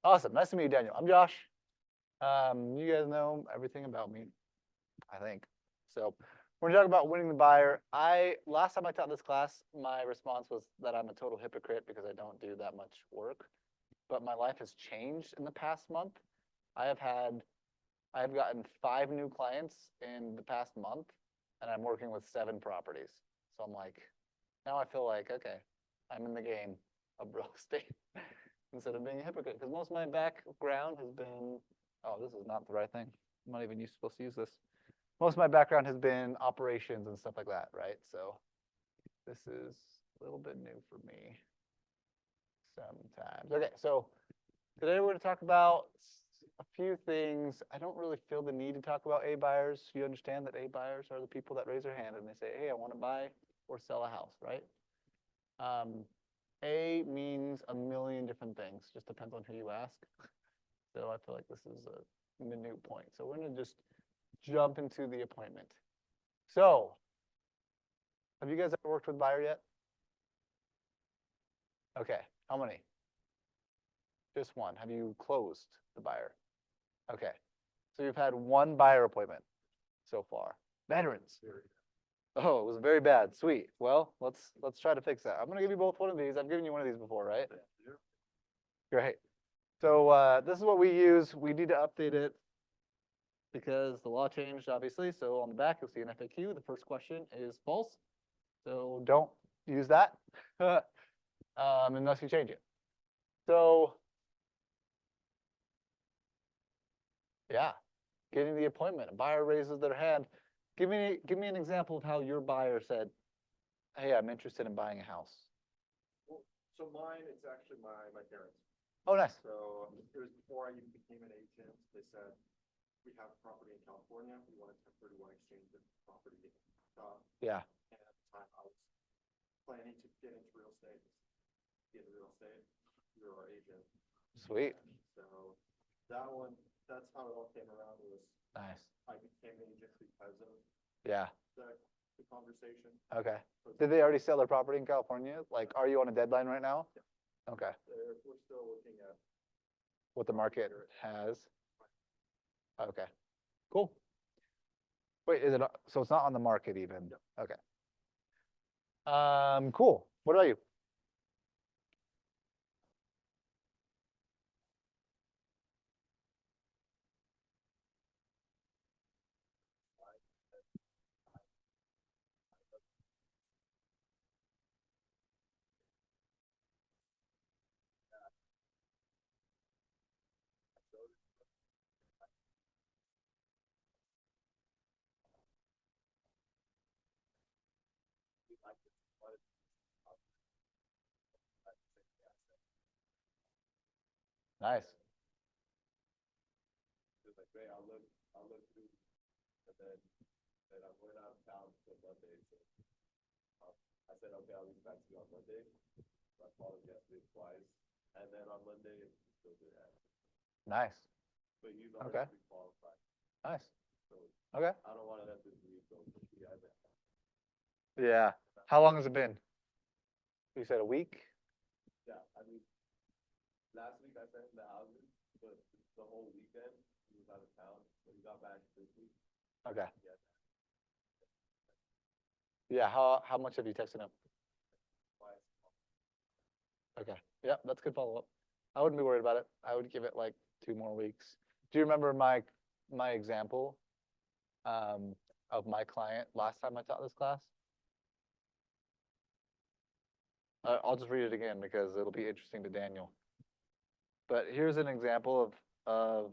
Awesome. Nice to meet you, Daniel. I'm Josh. You guys know everything about me, I think. So we're gonna talk about winning the buyer. Last time I taught this class, my response was that I'm a total hypocrite because I don't do that much work. But my life has changed in the past month. I have gotten 5 new clients in the past month, and I'm working with 7 properties. So I'm like, now I feel like, okay, I'm in the game of real estate instead of being a hypocrite. Because most of my background has been, oh, this is not the right thing. I'm not even supposed to use this. Most of my background has been operations and stuff like that, right? So this is a little bit new for me sometimes. Okay, so today we're going to talk about a few things. I don't really feel the need to talk about A buyers. You understand that A buyers are the people that raise their hand and they say, hey, I want to buy or sell a house, right? A means a million different things. Just depends on who you ask. So I feel like this is a minute point. So we're going to just jump into the appointment. So have you guys ever worked with a buyer yet? Okay, how many? Just one. Have you closed the buyer? Okay, so you've had 1 buyer appointment so far. Veterans. Oh, it was very bad. Sweet. Well, let's try to fix that. I'm gonna give you both one of these. I've given you one of these before, right? Yeah. Great. So this is what we use. We need to update it because the law changed, obviously. So on the back, you'll see an FAQ. The first question is false. So don't use that unless you change it. So yeah, getting the appointment. A buyer raises their hand. Give me an example of how your buyer said, hey, I'm interested in buying a house. Well, so mine, it's actually my parents. Oh, nice. So it was before I even became an agent. They said, we have a property in California. We want to 1031 exchange the property. Yeah. And at the time, I was planning to get into real estate. Get into real estate. You're our agent. Sweet. And so that one, that's how it all came around. It was nice. I became an agent because of the conversation. Okay. Did they already sell their property in California? Like, are you on a deadline right now? Yeah. Okay. We're still looking at what the market has. Okay. Cool. Wait, is it so it's not on the market even? Yeah. Okay. Cool. What about you? Nice. Just like, hey, I'll look through, and then I went out of town for Monday. So I said, okay, I'll reach back to you on Monday. So I called him yesterday twice, and then on Monday, still did that. Nice. But he's already qualified. Nice. So okay. I don't want to let this week go. Yeah. How long has it been? You said a week? Yeah, I mean, last week I sent him the houses, but the whole weekend he was out of town, so he got back this week. Okay. Yeah, how much have you texted him? Twice. Okay. Yeah, that's good follow-up. I wouldn't be worried about it. I would give it like 2 more weeks. Do you remember my example of my client last time I taught this class? I'll just read it again because it'll be interesting to Daniel. But here's an example of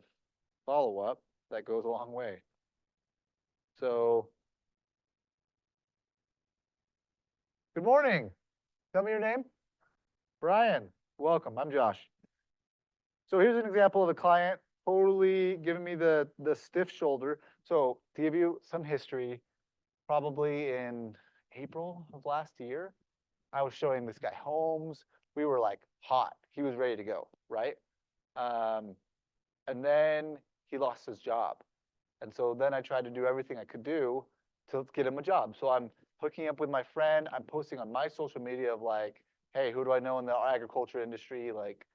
follow-up that goes a long way. So, good morning. Tell me your name. Brian. Welcome. I'm Josh. So here's an example of a client totally giving me the stiff shoulder. So to give you some history, probably in April of last year, I was showing this guy homes. We were like hot. He was ready to go, right? And then he lost his job. And so then I tried to do everything I could do to get him a job. So I'm hooking up with my friend. I'm posting on my social media of like, hey, who do I know in the agriculture industry? Like,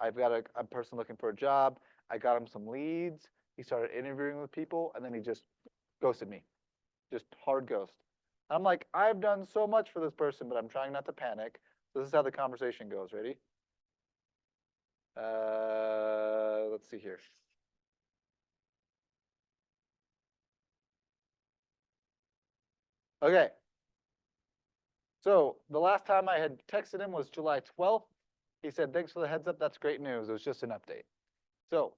I've got a person looking for a job. I got him some leads. He started interviewing with people, and then he just ghosted me. Just hard ghost. I'm like, I've done so much for this person, but I'm trying not to panic. So this is how the conversation goes. Ready? Let's see here. Okay. So the last time I had texted him was July 12th. He said, thanks for the heads up. That's great news. It was just an update. So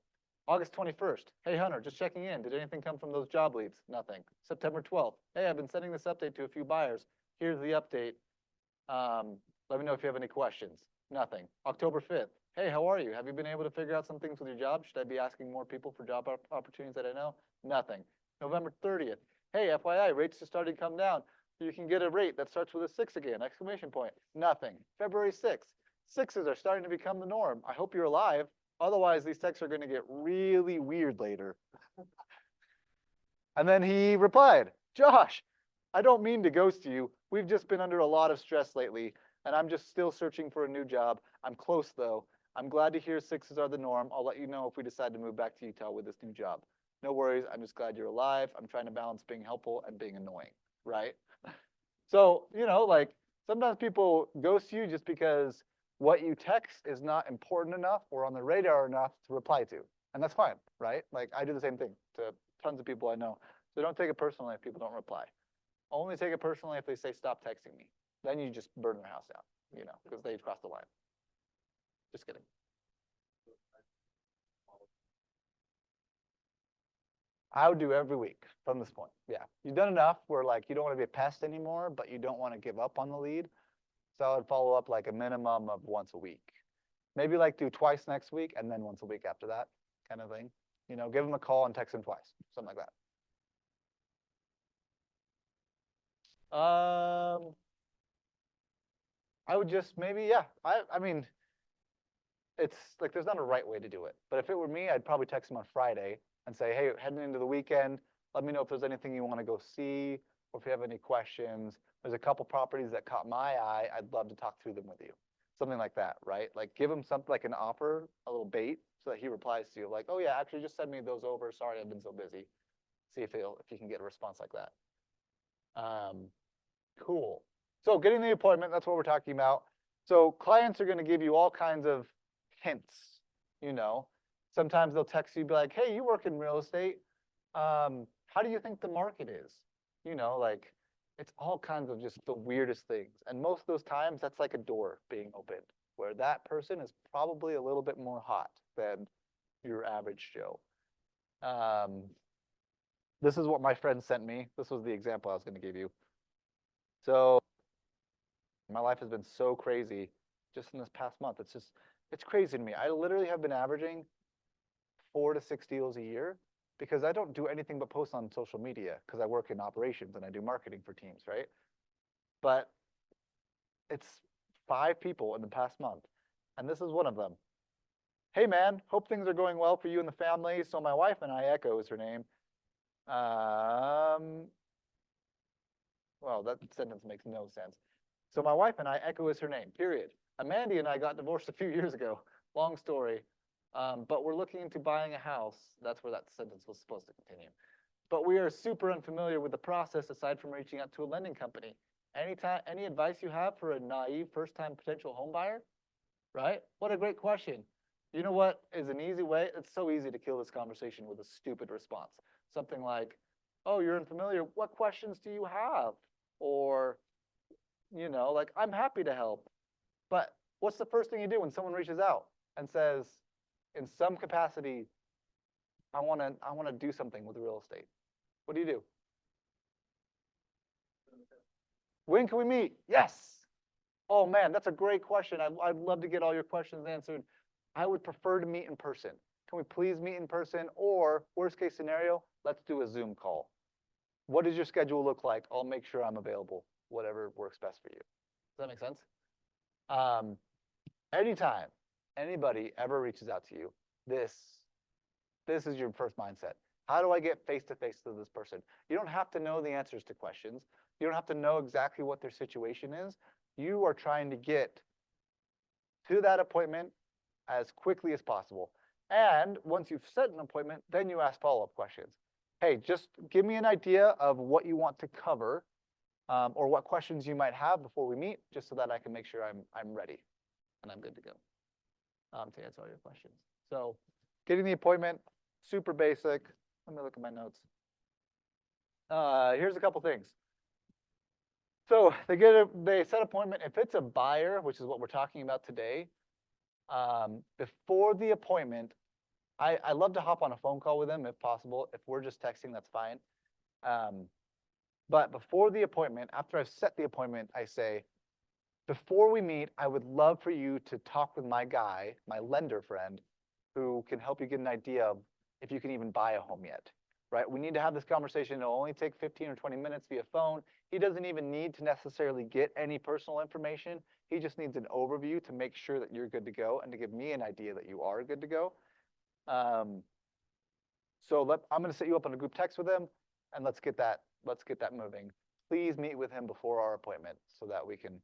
August 21st. Hey, Hunter, just checking in. Did anything come from those job leads? Nothing. September 12th. Hey, I've been sending this update to a few buyers. Here's the update. Let me know if you have any questions. Nothing. October 5th. Hey, how are you? Have you been able to figure out some things with your job? Should I be asking more people for job opportunities that I know? Nothing. November 30th. Hey, FYI, rates just started to come down. You can get a rate that starts with a 6 again, exclamation point. Nothing. February 6th. Sixes are starting to become the norm. I hope you're alive. Otherwise, these texts are going to get really weird later. And then he replied, Josh, I don't mean to ghost you. We've just been under a lot of stress lately, and I'm just still searching for a new job. I'm close, though. I'm glad to hear sixes are the norm. I'll let you know if we decide to move back to Utah with this new job. No worries. I'm just glad you're alive. I'm trying to balance being helpful and being annoying, right? So, like sometimes people ghost you just because what you text is not important enough or on the radar enough to reply to. And that's fine, right? Like I do the same thing to tons of people I know. So don't take it personally if people don't reply. Only take it personally if they say, stop texting me. Then you just burn their house down, because they've crossed the line. Just kidding. I would do every week from this point. Yeah. You've done enough where like you don't want to be a pest anymore, but you don't want to give up on the lead. So I would follow up like a minimum of once a week. Maybe like do twice next week and then once a week after that kind of thing. Give them a call and text them twice, something like that. I would just maybe, yeah. I mean, it's like there's not a right way to do it. But if it were me, I'd probably text them on Friday and say, hey, heading into the weekend, let me know if there's anything you want to go see or if you have any questions. There's a couple properties that caught my eye. I'd love to talk through them with you. Something like that, right? Like give him something like an offer, a little bait, so that he replies to you like, oh yeah, actually just send me those over. Sorry, I've been so busy. See if you can get a response like that. Cool. So getting the appointment, that's what we're talking about. So clients are going to give you all kinds of hints, Sometimes they'll text you, be like, hey, you work in real estate. How do you think the market is? Like it's all kinds of just the weirdest things. And most of those times that's like a door being opened where that person is probably a little bit more hot than your average Joe. This is what my friend sent me. This was the example I was going to give you. So my life has been so crazy just in this past month. It's crazy to me. I literally have been averaging 4 to 6 deals a year because I don't do anything but post on social media because I work in operations and I do marketing for teams, right? But it's 5 people in the past month, and this is one of them. Hey man, hope things are going well for you and the family. So my wife and I, Echo is her name. Well, that sentence makes no sense. So my wife and I, Echo is her name, period. Amanda and I got divorced a few years ago. Long story. But we're looking into buying a house. That's where that sentence was supposed to continue. But we are super unfamiliar with the process aside from reaching out to a lending company. Any advice you have for a naive first-time potential home buyer? Right? What a great question. You know what is an easy way? It's so easy to kill this conversation with a stupid response. Something like, oh, you're unfamiliar. What questions do you have? Or, like, I'm happy to help. But what's the first thing you do when someone reaches out and says, in some capacity, I want to do something with real estate? What do you do? When can we meet? Yes. Oh man, that's a great question. I'd love to get all your questions answered. I would prefer to meet in person. Can we please meet in person? Or worst case scenario, let's do a Zoom call. What does your schedule look like? I'll make sure I'm available, whatever works best for you. Does that make sense? Anytime anybody ever reaches out to you, this is your first mindset. How do I get face-to-face to this person? You don't have to know the answers to questions. You don't have to know exactly what their situation is. You are trying to get to that appointment as quickly as possible. And once you've set an appointment, then you ask follow-up questions. Hey, just give me an idea of what you want to cover, or what questions you might have before we meet, just so that I can make sure I'm ready and I'm good to go to answer all your questions. So getting the appointment, super basic. Let me look at my notes. Here's a couple things. So they set appointment. If it's a buyer, which is what we're talking about today, before the appointment, I love to hop on a phone call with them if possible. If we're just texting, that's fine. But before the appointment, after I've set the appointment, I say, before we meet, I would love for you to talk with my guy, my lender friend, who can help you get an idea of if you can even buy a home yet, right? We need to have this conversation. It'll only take 15 or 20 minutes via phone. He doesn't even need to necessarily get any personal information. He just needs an overview to make sure that you're good to go and to give me an idea that you are good to go. So I'm going to set you up on a group text with him, and let's get that moving. Please meet with him before our appointment so that we can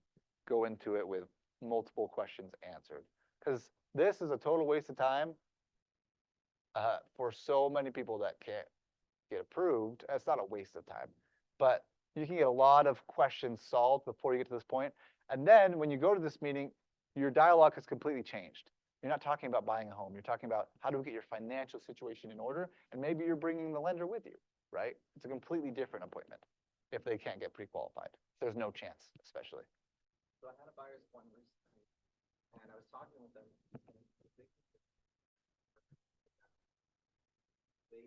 go into it with multiple questions answered. Because this is a total waste of time for so many people that can't get approved. It's not a waste of time, but you can get a lot of questions solved before you get to this point. And then when you go to this meeting, your dialogue has completely changed. You're not talking about buying a home. You're talking about how do we get your financial situation in order, and maybe you're bringing the lender with you, right? It's a completely different appointment if they can't get pre-qualified. There's no chance, especially. So I had a buyer's one recently, and I was talking with them. They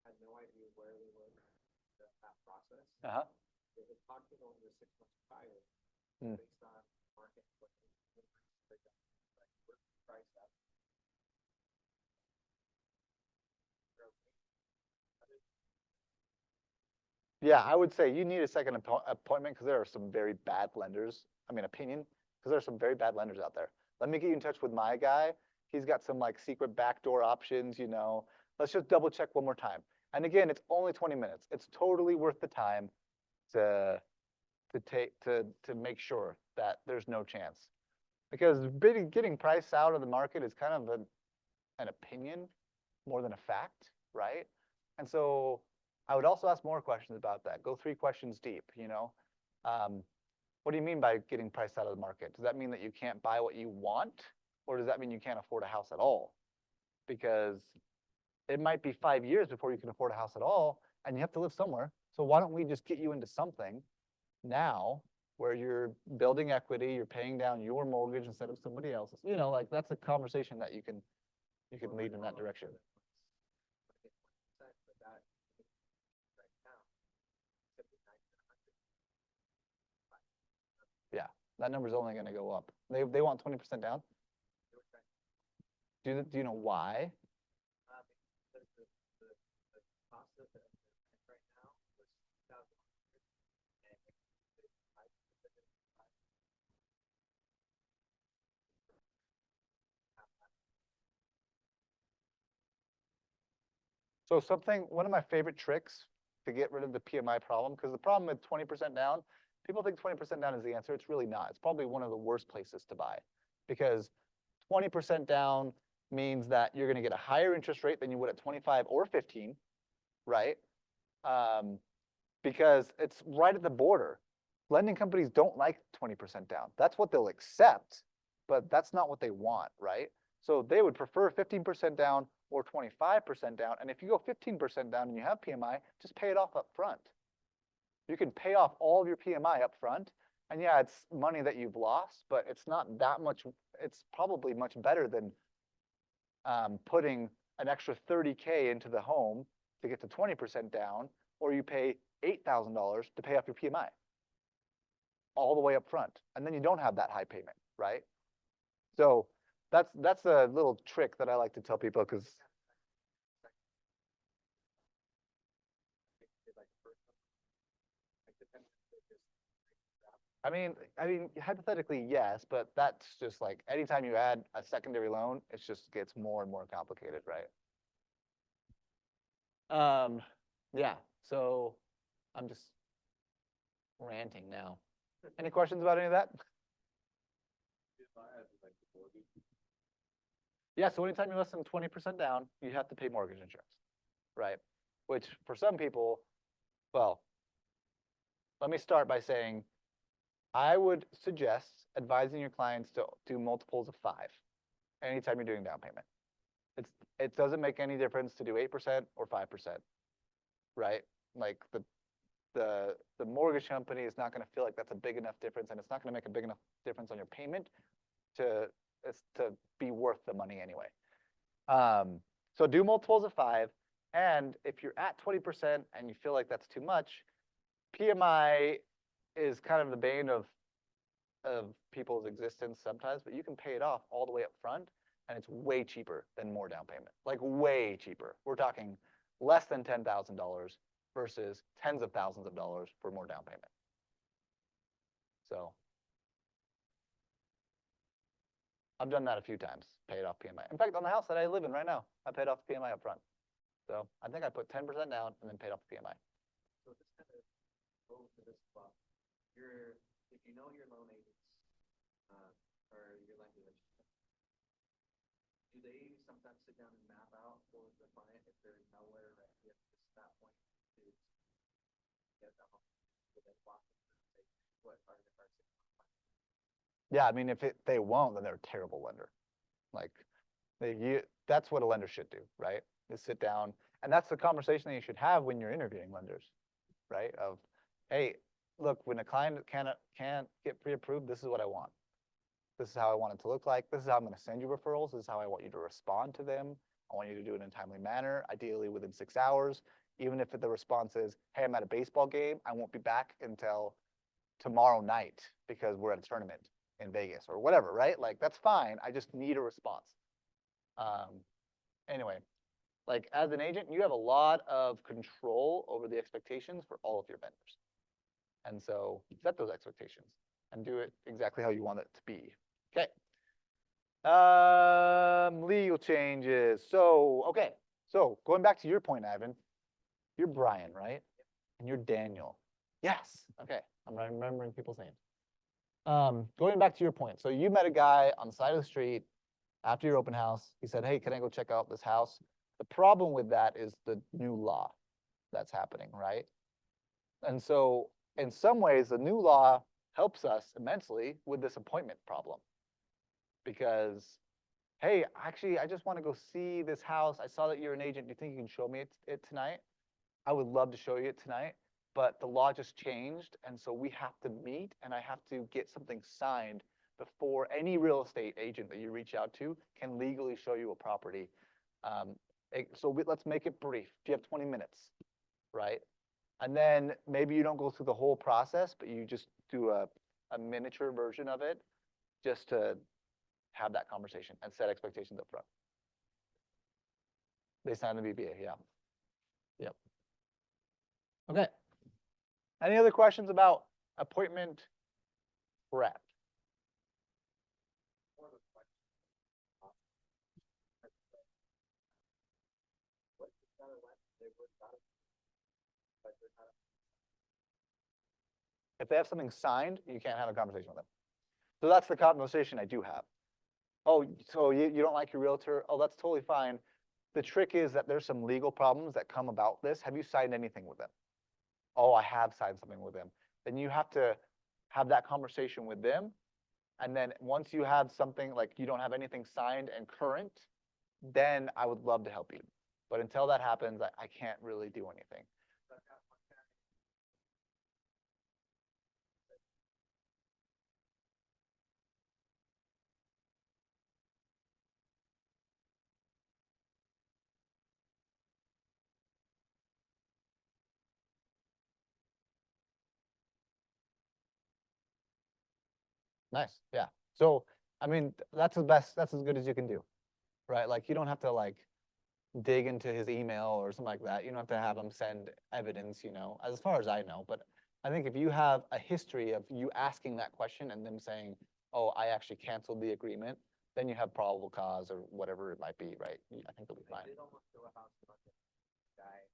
had no idea where they were in that process. They had talked to them over 6 months prior, based on market price up. Yeah, I would say you need a second appointment because there are some very bad lenders. I mean, opinion, because there are some very bad lenders out there. Let me get you in touch with my guy. He's got some like secret backdoor options, you know. Let's just double check one more time. And again, it's only 20 minutes. It's totally worth the time to make sure that there's no chance. Because getting price out of the market is kind of an opinion more than a fact, right? And so I would also ask more questions about that. Go 3 questions deep, you know. What do you mean by getting priced out of the market? Does that mean that you can't buy what you want? Or does that mean you can't afford a house at all? Because it might be 5 years before you can afford a house at all, and you have to live somewhere. So why don't we just get you into something now where you're building equity, you're paying down your mortgage instead of somebody else's? You know, like that's a conversation that you can lead in that direction. Yeah, that number's only going to go up. They want 20% down. Do you know why? So one of my favorite tricks to get rid of the PMI problem, because the problem with 20% down, people think 20% down is the answer. It's really not. It's probably one of the worst places to buy, because 20% down means that you're going to get a higher interest rate than you would at 25 or 15, right? Because it's right at the border. Lending companies don't like 20% down. That's what they'll accept, but that's not what they want, right? So they would prefer 15% down or 25% down. And if you go 15% down and you have PMI, just pay it off up front. You can pay off all of your PMI up front. And yeah, it's money that you've lost, but it's not that much. It's probably much better than putting an extra $30K into the home to get to 20% down, or you pay $8,000 to pay off your PMI all the way up front. And then you don't have that high payment, right? So that's a little trick that I like to tell people, because I mean, hypothetically, yes, but that's just like anytime you add a secondary loan, it just gets more and more complicated, right? Yeah, so I'm just ranting now. Any questions about any of that? If I had like the mortgage, Yeah, so anytime you're less than 20% down, you have to pay mortgage insurance, right? Which for some people, well, let me start by saying I would suggest advising your clients to do multiples of 5 anytime you're doing down payment. It doesn't make any difference to do 8% or 5%, right? Like the mortgage company is not going to feel like that's a big enough difference, and it's not going to make a big enough difference on your payment to be worth the money anyway. So do multiples of 5, and if you're at 20% and you feel like that's too much, PMI is kind of the bane of people's existence sometimes, but you can pay it off all the way up front, and it's way cheaper than more down payment, like way cheaper. We're talking less than $10,000 versus tens of thousands of dollars for more down payment. So I've done that a few times, paid off PMI. In fact, on the house that I live in right now, I paid off the PMI up front. So I think I put 10% down and then paid off the PMI. So just kind of go to this spot. If you know your loan agents, or your lending agent, do they sometimes sit down and map out for the client if they're nowhere at that point to get them to that block and say what are the first 6 months? Yeah, I mean, if they won't, then they're a terrible lender. Like, that's what a lender should do, right? Is sit down, and that's the conversation that you should have when you're interviewing lenders, right? Of, hey, look, when a client can't get pre-approved, this is what I want. This is how I want it to look like. This is how I'm going to send you referrals. This is how I want you to respond to them. I want you to do it in a timely manner, ideally within 6 hours. Even if the response is, hey, I'm at a baseball game, I won't be back until tomorrow night because we're at a tournament in Vegas or whatever, right? Like, that's fine. I just need a response. Anyway, like as an agent, you have a lot of control over the expectations for all of your vendors. And so set those expectations and do it exactly how you want it to be. Okay. Legal changes. So, okay. So going back to your point, Ivan, you're Brian, right? And you're Daniel. Yes. Okay. I'm remembering people's names. Going back to your point. So you met a guy on the side of the street after your open house. He said, hey, can I go check out this house? The problem with that is the new law that's happening, right? And so in some ways, the new law helps us immensely with this appointment problem. Because, hey, actually, I just want to go see this house. I saw that you're an agent. Do you think you can show me it tonight? I would love to show you it tonight, but the law just changed. And so we have to meet, and I have to get something signed before any real estate agent that you reach out to can legally show you a property. So let's make it brief. Do you have 20 minutes, right? And then maybe you don't go through the whole process, but you just do a miniature version of it just to have that conversation and set expectations up front. They sign the BBA, yeah. Yep. Okay. Any other questions about appointment prep? If they have something signed, you can't have a conversation with them. So that's the conversation I do have. Oh, so you don't like your realtor? Oh, that's totally fine. The trick is that there's some legal problems that come about this. Have you signed anything with them? Oh, I have signed something with them. Then you have to have that conversation with them. And then once you have something like you don't have anything signed and current, then I would love to help you. But until that happens, I can't really do anything. Nice, yeah. So, I mean, that's the best, that's as good as you can do, right? Like, you don't have to like dig into his email or something like that. You don't have to have him send evidence, as far as I know. But I think if you have a history of you asking that question and them saying, oh, I actually canceled the agreement, then you have probable cause or whatever it might be, right? I think they'll be fine. I did almost go a house about the guy.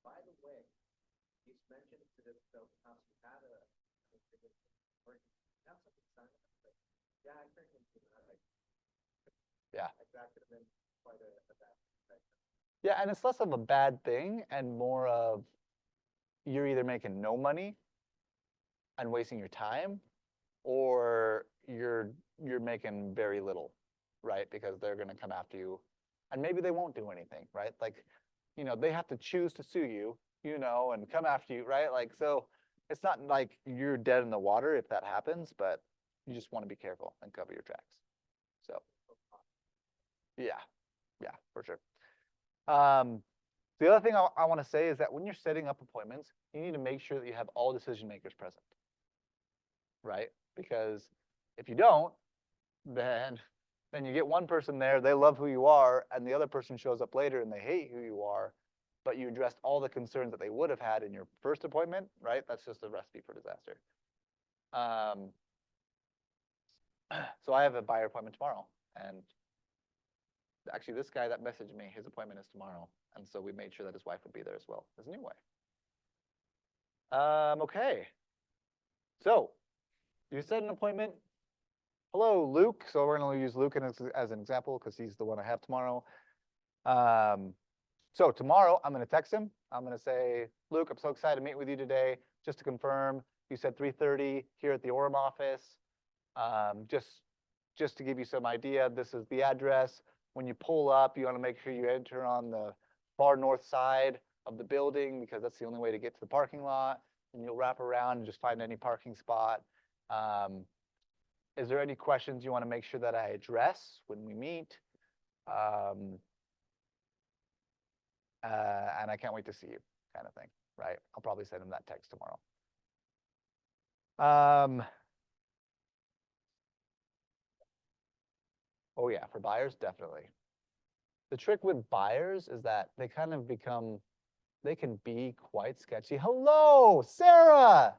By the way, you mentioned to this open house you had have something signed. Yeah, I Yeah. Like that could have been quite a bad thing. Yeah, and it's less of a bad thing and more of you're either making no money and wasting your time, or you're making very little, right? Because they're gonna come after you, and maybe they won't do anything, right? Like, they have to choose to sue you, and come after you, right? Like, so it's not like you're dead in the water if that happens, but you just want to be careful and cover your tracks. So, yeah, yeah, for sure. The other thing I want to say is that when you're setting up appointments, you need to make sure that you have all decision makers present, right? Because if you don't, then you get one person there, they love who you are, and the other person shows up later and they hate who you are, but you addressed all the concerns that they would have had in your first appointment, right? That's just a recipe for disaster. So I have a buyer appointment tomorrow, and actually this guy that messaged me, his appointment is tomorrow, and so we made sure that his wife would be there as well, his new wife. Okay. So you set an appointment. Hello, Luke. So we're going to use Luke as an example because he's the one I have tomorrow. So tomorrow I'm going to text him. I'm going to say, Luke, I'm so excited to meet with you today. Just to confirm, you said 3:30 here at the Orem office. Just to give you some idea, this is the address. When you pull up, you want to make sure you enter on the far north side of the building because that's the only way to get to the parking lot. And you'll wrap around and just find any parking spot. Is there any questions you want to make sure that I address when we meet? And I can't wait to see you, kind of thing, right? I'll probably send him that text tomorrow. Oh yeah, for buyers, definitely. The trick with buyers is that they kind of they can be quite sketchy. Hello, Sarah.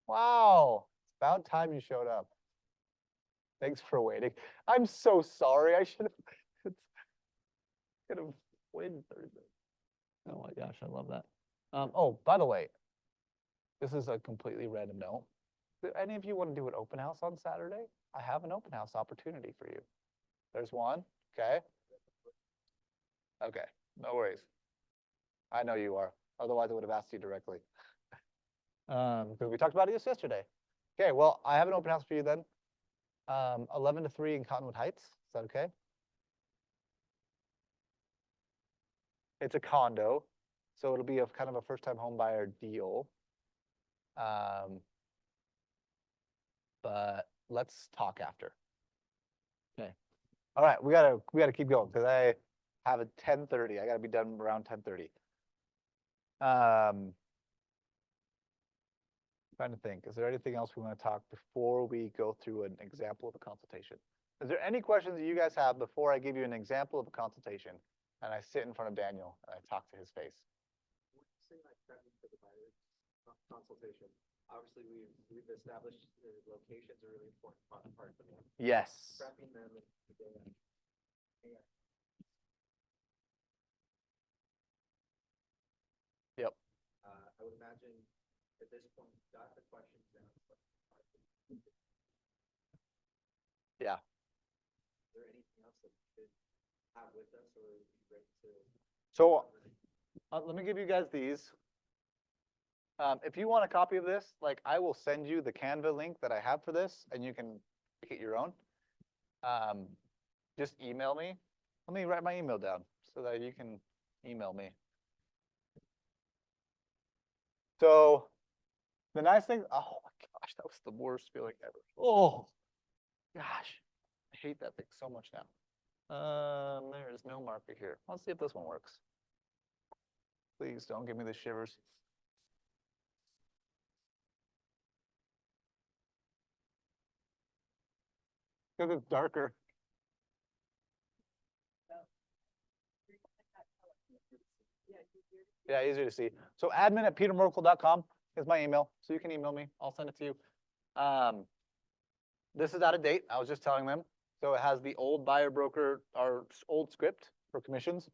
Wow, it's about time you showed up. Thanks for waiting. I'm so sorry. I should have waited 30 minutes. Oh my gosh, I love that. Oh, by the way, this is a completely random note. Do any of you want to do an open house on Saturday? I have an open house opportunity for you. There's one. Okay. Okay, no worries. I know you are. Otherwise, I would have asked you directly. Because we talked about it yesterday. Okay, well, I have an open house for you then. 11 to 3 in Cottonwood Heights. Is that okay? It's a condo, so it'll be a kind of a first-time home buyer deal. But let's talk after. Okay. All right, we gotta keep going because I have a 10:30. I gotta be done around 10:30. Trying to think, is there anything else we want to talk before we go through an example of a consultation? Is there any questions that you guys have before I give you an example of a consultation and I sit in front of Daniel and I talk to his face? When you say like prepping for the buyer consultation, obviously we've established the locations are a really important part for them. Yes. Prepping them the day of. Yep. I would imagine at this point, you've got the questions down. Yeah. Is there anything else that you could have with us or be ready to? So let me give you guys these. If you want a copy of this, like I will send you the Canva link that I have for this and you can make it your own. Just email me. Let me write my email down so that you can email me. So the nice thing, oh my gosh, that was the worst feeling ever. Oh gosh, I hate that thing so much now. There is no marker here. Let's see if this one works. Please don't give me the shivers. Because it's darker. Yeah, easier to see. So admin@petermerkel.com is my email. So you can email me. I'll send it to you. This is out of date. I was just telling them. So it has the old buyer broker, our old script for commissions,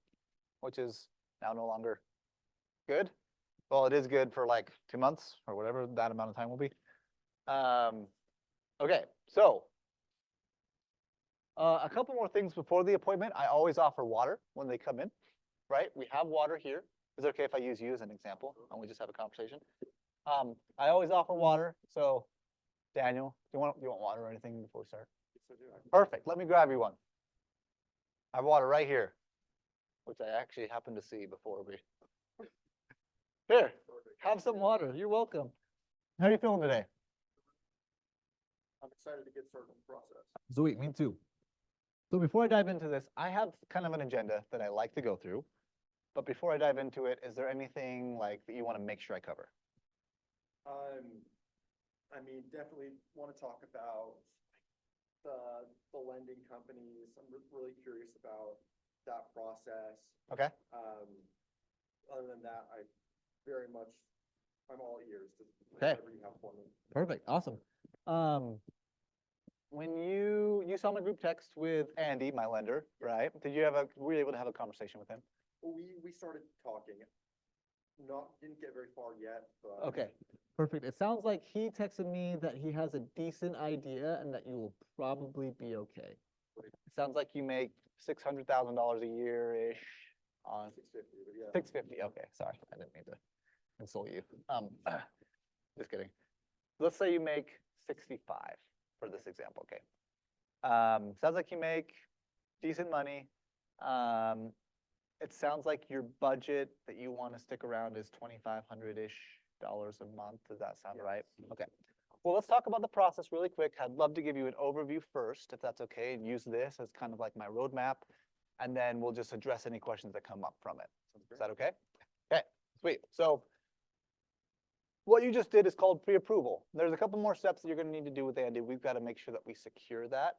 which is now no longer good. Well, it is good for like 2 months or whatever that amount of time will be. Okay, so A couple more things before the appointment. I always offer water when they come in, right? We have water here. Is it okay if I use you as an example and we just have a conversation? I always offer water. So Daniel, do you want water or anything before we start? Perfect. Let me grab you one. I have water right here, which I actually happened to see before we. Here, have some water. You're welcome. How are you feeling today? I'm excited to get started on the process. Sweet, me too. So before I dive into this, I have kind of an agenda that I like to go through. But before I dive into it, is there anything like that you want to make sure I cover? I mean, definitely want to talk about the lending companies. I'm really curious about that process. Okay. Other than that, I'm all ears to Okay. whatever you have for me. Perfect. Awesome. When you saw my group text with Andy, my lender, right? Were you able to have a conversation with him? We started talking. Didn't get very far yet, but. Okay, perfect. It sounds like he texted me that he has a decent idea and that you will probably be okay. It sounds like you make $600,000 a year-ish on 650, but yeah. 650. Okay, sorry, I didn't mean to insult you. Just kidding. Let's say you make 65 for this example. Okay. Sounds like you make decent money. It sounds like your budget that you want to stick around is $2,500-ish a month. Does that sound right? Okay. Well, let's talk about the process really quick. I'd love to give you an overview first, if that's okay, and use this as kind of like my roadmap, and then we'll just address any questions that come up from it. Is that okay? Okay, sweet. So what you just did is called pre-approval. There's a couple more steps that you're going to need to do with Andy. We've got to make sure that we secure that.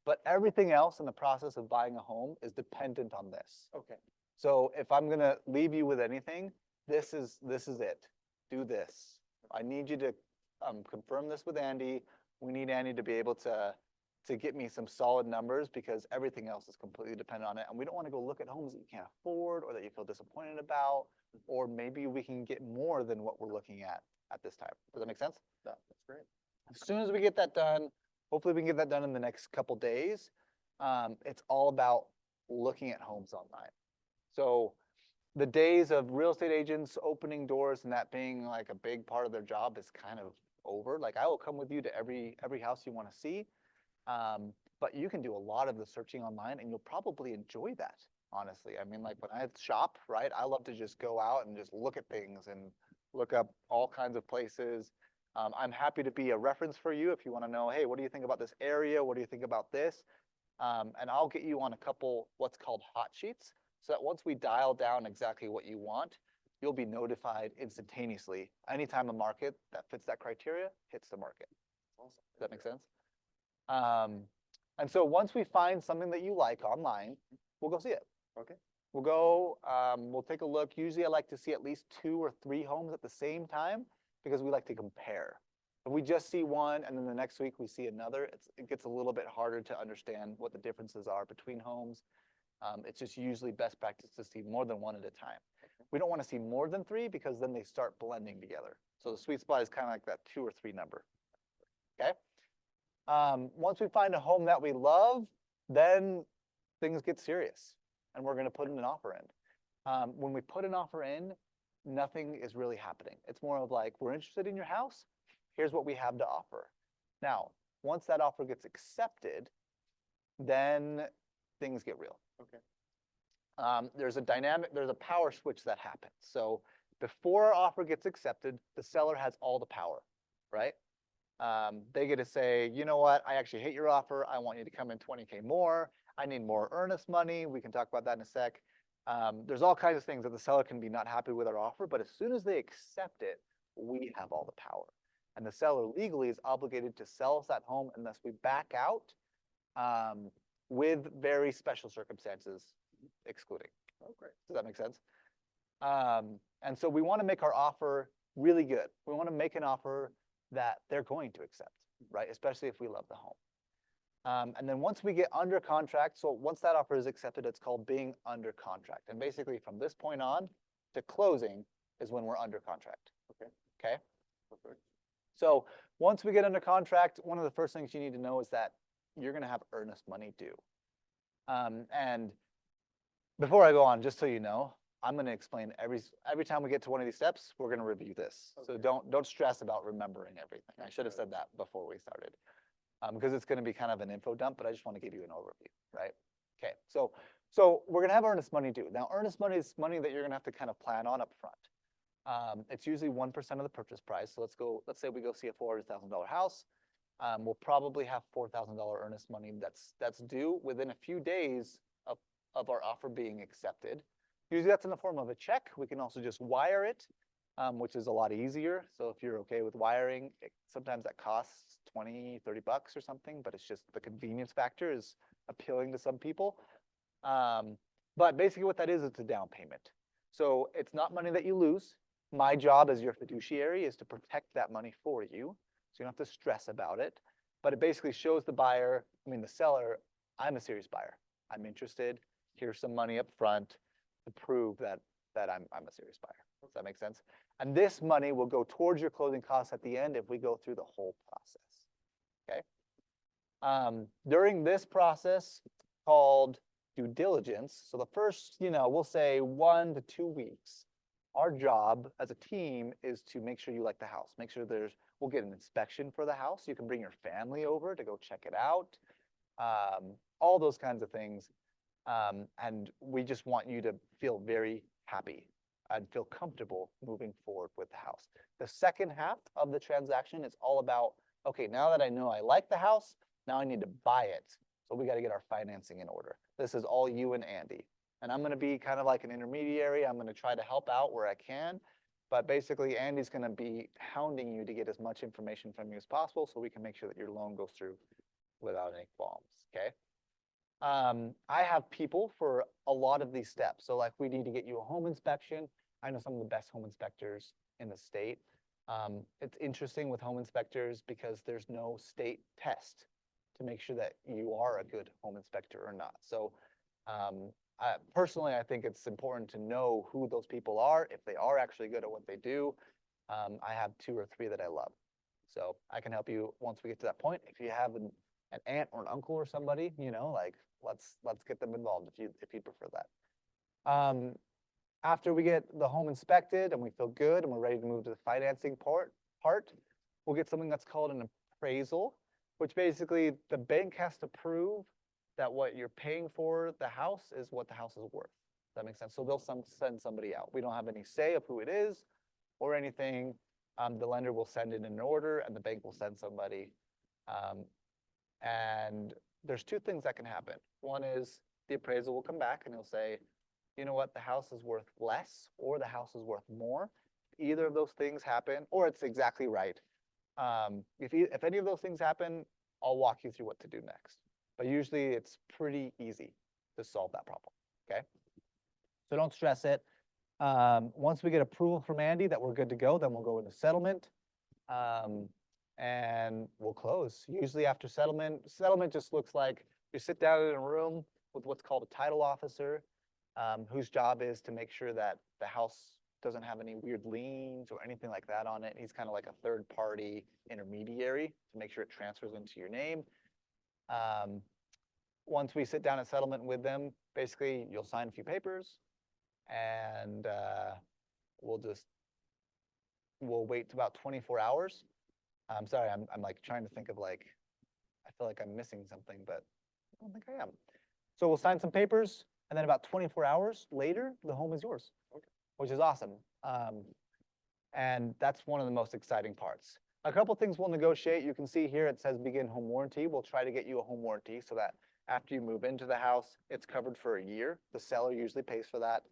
But everything else in the process of buying a home is dependent on this. Okay. So if I'm gonna leave you with anything, this is it. Do this. I need you to confirm this with Andy. We need Andy to be able to get me some solid numbers because everything else is completely dependent on it. And we don't want to go look at homes that you can't afford or that you feel disappointed about, or maybe we can get more than what we're looking at this time. Does that make sense? That's great. As soon as we get that done, hopefully we can get that done in the next couple days. It's all about looking at homes online. So the days of real estate agents opening doors and that being like a big part of their job is kind of over. Like I will come with you to every house you want to see. But you can do a lot of the searching online and you'll probably enjoy that, honestly. I mean, like when I shop, right, I love to just go out and just look at things and look up all kinds of places. I'm happy to be a reference for you if you want to know, hey, what do you think about this area? What do you think about this? And I'll get you on a couple what's called hot sheets. So that once we dial down exactly what you want, you'll be notified instantaneously anytime a market that fits that criteria hits the market. Awesome. Does that make sense? And so once we find something that you like online, we'll go see it. Okay. We'll go, we'll take a look. Usually I like to see at least 2 or 3 homes at the same time because we like to compare. If we just see one and then the next week we see another, it gets a little bit harder to understand what the differences are between homes. It's just usually best practice to see more than one at a time. We don't want to see more than 3 because then they start blending together. So the sweet spot is kind of like that 2 or 3 number. Okay. Once we find a home that we love, then things get serious and we're going to put in an offer in. When we put an offer in, nothing is really happening. It's more of like, we're interested in your house. Here's what we have to offer. Now, once that offer gets accepted, then things get real. Okay. There's a power switch that happens. So before our offer gets accepted, the seller has all the power, right? They get to say, you know what, I actually hate your offer. I want you to come in 20K more. I need more earnest money. We can talk about that in a sec. There's all kinds of things that the seller can be not happy with our offer, but as soon as they accept it, we have all the power. And the seller legally is obligated to sell us that home unless we back out with very special circumstances excluding. Oh, great. Does that make sense? And so we want to make our offer really good. We want to make an offer that they're going to accept, right? Especially if we love the home. And then once we get under contract, so once that offer is accepted, it's called being under contract. And basically from this point on to closing is when we're under contract. Okay. Okay. Perfect. So once we get under contract, one of the first things you need to know is that you're gonna have earnest money due. And before I go on, just so you know, I'm gonna explain every time we get to one of these steps, we're gonna review this. So Okay. don't stress about remembering everything. I should have said that before we started. Because it's gonna be kind of an info dump, but I just want to give you an overview, right? Okay, so we're gonna have earnest money due. Now, earnest money is money that you're gonna have to kind of plan on up front. It's usually 1% of the purchase price. So let's say we go see a $400,000 house. We'll probably have $4,000 earnest money that's due within a few days of our offer being accepted. Usually that's in the form of a check. We can also just wire it, which is a lot easier. So if you're okay with wiring, sometimes that costs 20, 30 bucks or something, but it's just the convenience factor is appealing to some people. But basically what that is, it's a down payment. So it's not money that you lose. My job as your fiduciary is to protect that money for you. So you don't have to stress about it. But it basically shows the buyer, the seller, I'm a serious buyer. I'm interested. Here's some money up front to prove that I'm a serious buyer. Does that make sense? And this money will go towards your closing costs at the end if we go through the whole process. Okay. During this process called due diligence, so the first, we'll say 1 to 2 weeks, our job as a team is to make sure you like the house. Make sure we'll get an inspection for the house. You can bring your family over to go check it out. All those kinds of things. And we just want you to feel very happy and feel comfortable moving forward with the house. The second half of the transaction is all about, okay, now that I know I like the house, now I need to buy it. So we got to get our financing in order. This is all you and Andy. And I'm going to be kind of like an intermediary. I'm going to try to help out where I can. But basically, Andy's going to be hounding you to get as much information from you as possible so we can make sure that your loan goes through without any qualms, okay? I have people for a lot of these steps. So like we need to get you a home inspection. I know some of the best home inspectors in the state. It's interesting with home inspectors because there's no state test to make sure that you are a good home inspector or not. So personally, I think it's important to know who those people are, if they are actually good at what they do. I have 2 or 3 that I love. So I can help you once we get to that point. If you have an aunt or an uncle or somebody, like let's get them involved if you prefer that. After we get the home inspected and we feel good and we're ready to move to the financing part, we'll get something that's called an appraisal, which basically the bank has to prove that what you're paying for the house is what the house is worth. Does that make sense? So they'll send somebody out. We don't have any say of who it is or anything. The lender will send in an order and the bank will send somebody. And there's 2 things that can happen. One is the appraisal will come back and he'll say, you know what, the house is worth less or the house is worth more. Either of those things happen, or it's exactly right. If any of those things happen, I'll walk you through what to do next. But usually it's pretty easy to solve that problem, okay? So don't stress it. Once we get approval from Andy that we're good to go, then we'll go into settlement. And we'll close. Usually after settlement just looks like you sit down in a room with what's called a title officer, whose job is to make sure that the house doesn't have any weird liens or anything like that on it. He's kind of like a third-party intermediary to make sure it transfers into your name. Once we sit down at settlement with them, basically you'll sign a few papers and we'll wait about 24 hours. I'm sorry, I'm like trying to think of I feel like I'm missing something, but I don't think I am. So we'll sign some papers and then about 24 hours later, the home is yours, which is awesome. And that's one of the most exciting parts. A couple things we'll negotiate. You can see here it says begin home warranty. We'll try to get you a home warranty so that after you move into the house, it's covered for a year. The seller usually pays for that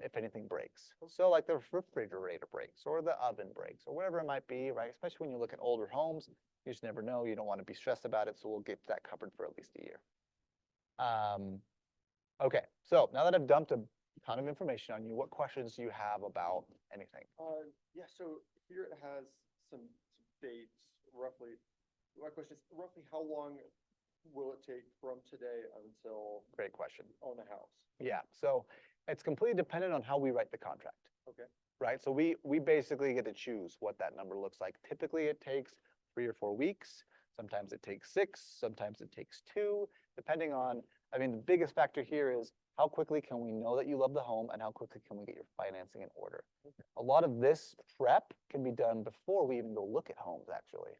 if anything breaks. So like the refrigerator breaks or the oven breaks or whatever it might be, right? Especially when you look at older homes, you just never know. You don't want to be stressed about it, so we'll get that covered for at least a year. Okay, so now that I've dumped a ton of information on you, what questions do you have about anything? Yeah, so here it has some dates roughly. My question is roughly how long will it take from today until Great question. own the house? Yeah, so it's completely dependent on how we write the contract, Okay. right? So we basically get to choose what that number looks like. Typically, it takes 3 or 4 weeks. Sometimes it takes 6, sometimes it takes 2, depending on, I mean, the biggest factor here is how quickly can we know that you love the home and how quickly can we get your financing in order? A lot of this prep can be done before we even go look at homes, actually.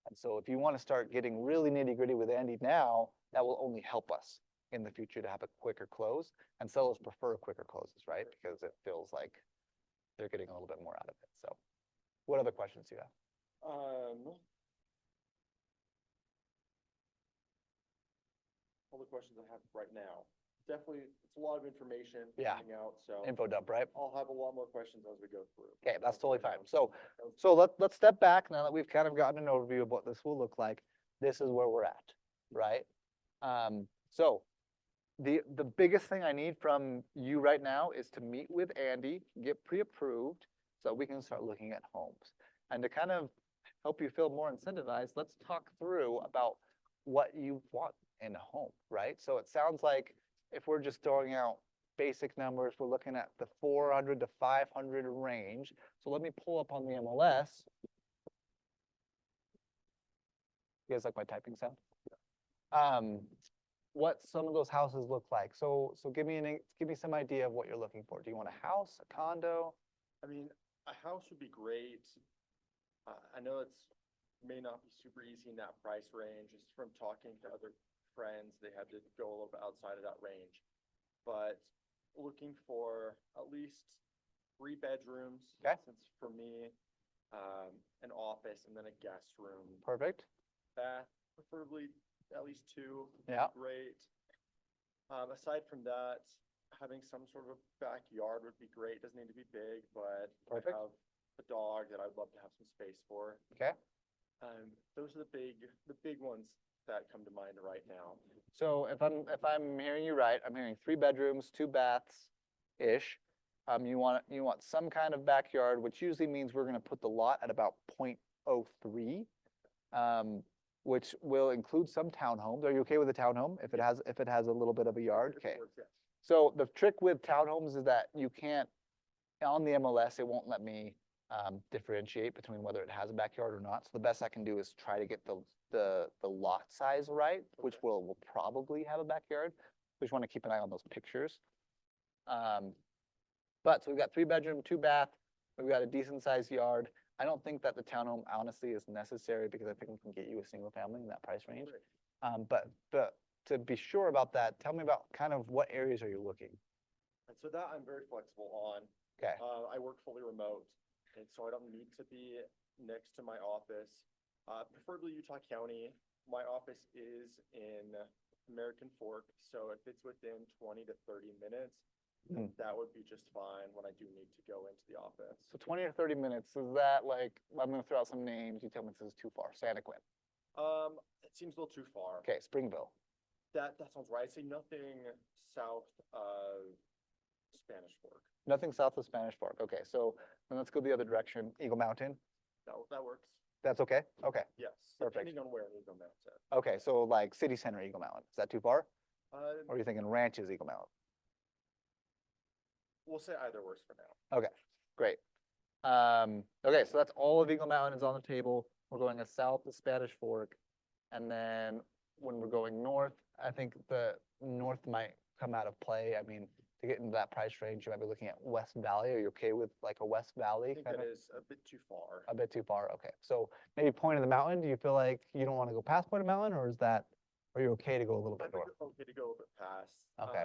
And so if you want to start getting really nitty gritty with Andy now, that will only help us in the future to have a quicker close. And sellers prefer quicker closes, right? Because it feels like they're getting a little bit more out of it. So what other questions do you have? All the questions I have right now. Definitely, it's a lot of information Yeah. coming out, so Info dump, right? I'll have a lot more questions as we go through. Okay, that's totally fine. So let's step back now that we've kind of gotten an overview of what this will look like. This is where we're at, right? So the biggest thing I need from you right now is to meet with Andy, get pre-approved, so we can start looking at homes. And to kind of help you feel more incentivized, let's talk through about what you want in a home, right? So it sounds like if we're just throwing out basic numbers, we're looking at the 400 to 500 range. So let me pull up on the MLS. You guys like my typing sound? What some of those houses look like. So give me some idea of what you're looking for. Do you want a house, a condo? I mean, a house would be great. I know may not be super easy in that price range, just from talking to other friends, they had to go a little bit outside of that range. But looking for at least 3 bedrooms. Okay. Since for me, an office and then a guest room. Perfect. Bath, preferably at least 2. Yeah. Great. Aside from that, having some sort of a backyard would be great. Doesn't need to be big, but Perfect. I have a dog that I'd love to have some space for. Okay. Those are the big ones that come to mind right now. So if I'm hearing you right, I'm hearing 3 bedrooms, 2 baths-ish. You want some kind of backyard, which usually means we're gonna put the lot at about 0.03, which will include some townhomes. Are you okay with a townhome if it has a little bit of a yard? If it Okay. works, yes. So the trick with townhomes is that you can't, on the MLS, it won't let me differentiate between whether it has a backyard or not. So the best I can do is try to get the lot size right, which will probably have a backyard. We just want to keep an eye on those pictures. But so we've got 3 bedroom, 2 bath. We've got a decent sized yard. I don't think that the townhome honestly is necessary because I think we can get you a single family in that price range. But to be sure about that, tell me about kind of what areas are you looking? And so that I'm very flexible on. Okay. I work fully remote, and so I don't need to be next to my office. Preferably Utah County. My office is in American Fork, so if it's within 20 to 30 minutes, that would be just fine when I do need to go into the office. So 20 or 30 minutes, is that like, I'm gonna throw out some names, you tell me if this is too far. Santa Quinn. It seems a little too far. Okay, Springville. That sounds right. I'd say nothing south of Spanish Fork. Nothing south of Spanish Fork. Okay, so then let's go the other direction. Eagle Mountain. That works. That's okay? Okay. Yes. Perfect. Depending on where in Eagle Mountain. Okay, so like city center Eagle Mountain. Is that too far? Uh, Or are you thinking ranches Eagle Mountain? We'll say either works for now. Okay, great. Okay, so that's all of Eagle Mountain is on the table. We're going as south to Spanish Fork. And then when we're going north, I think the north might come out of play. I mean, to get into that price range, you might be looking at West Valley. Are you okay with like a West Valley? I think kind that of? is a bit too far. A bit too far, okay. So maybe Point of the Mountain, do you feel like you don't want to go past Point of the Mountain, or are you okay to go a little I bit think north? it's okay to go a bit past. Okay.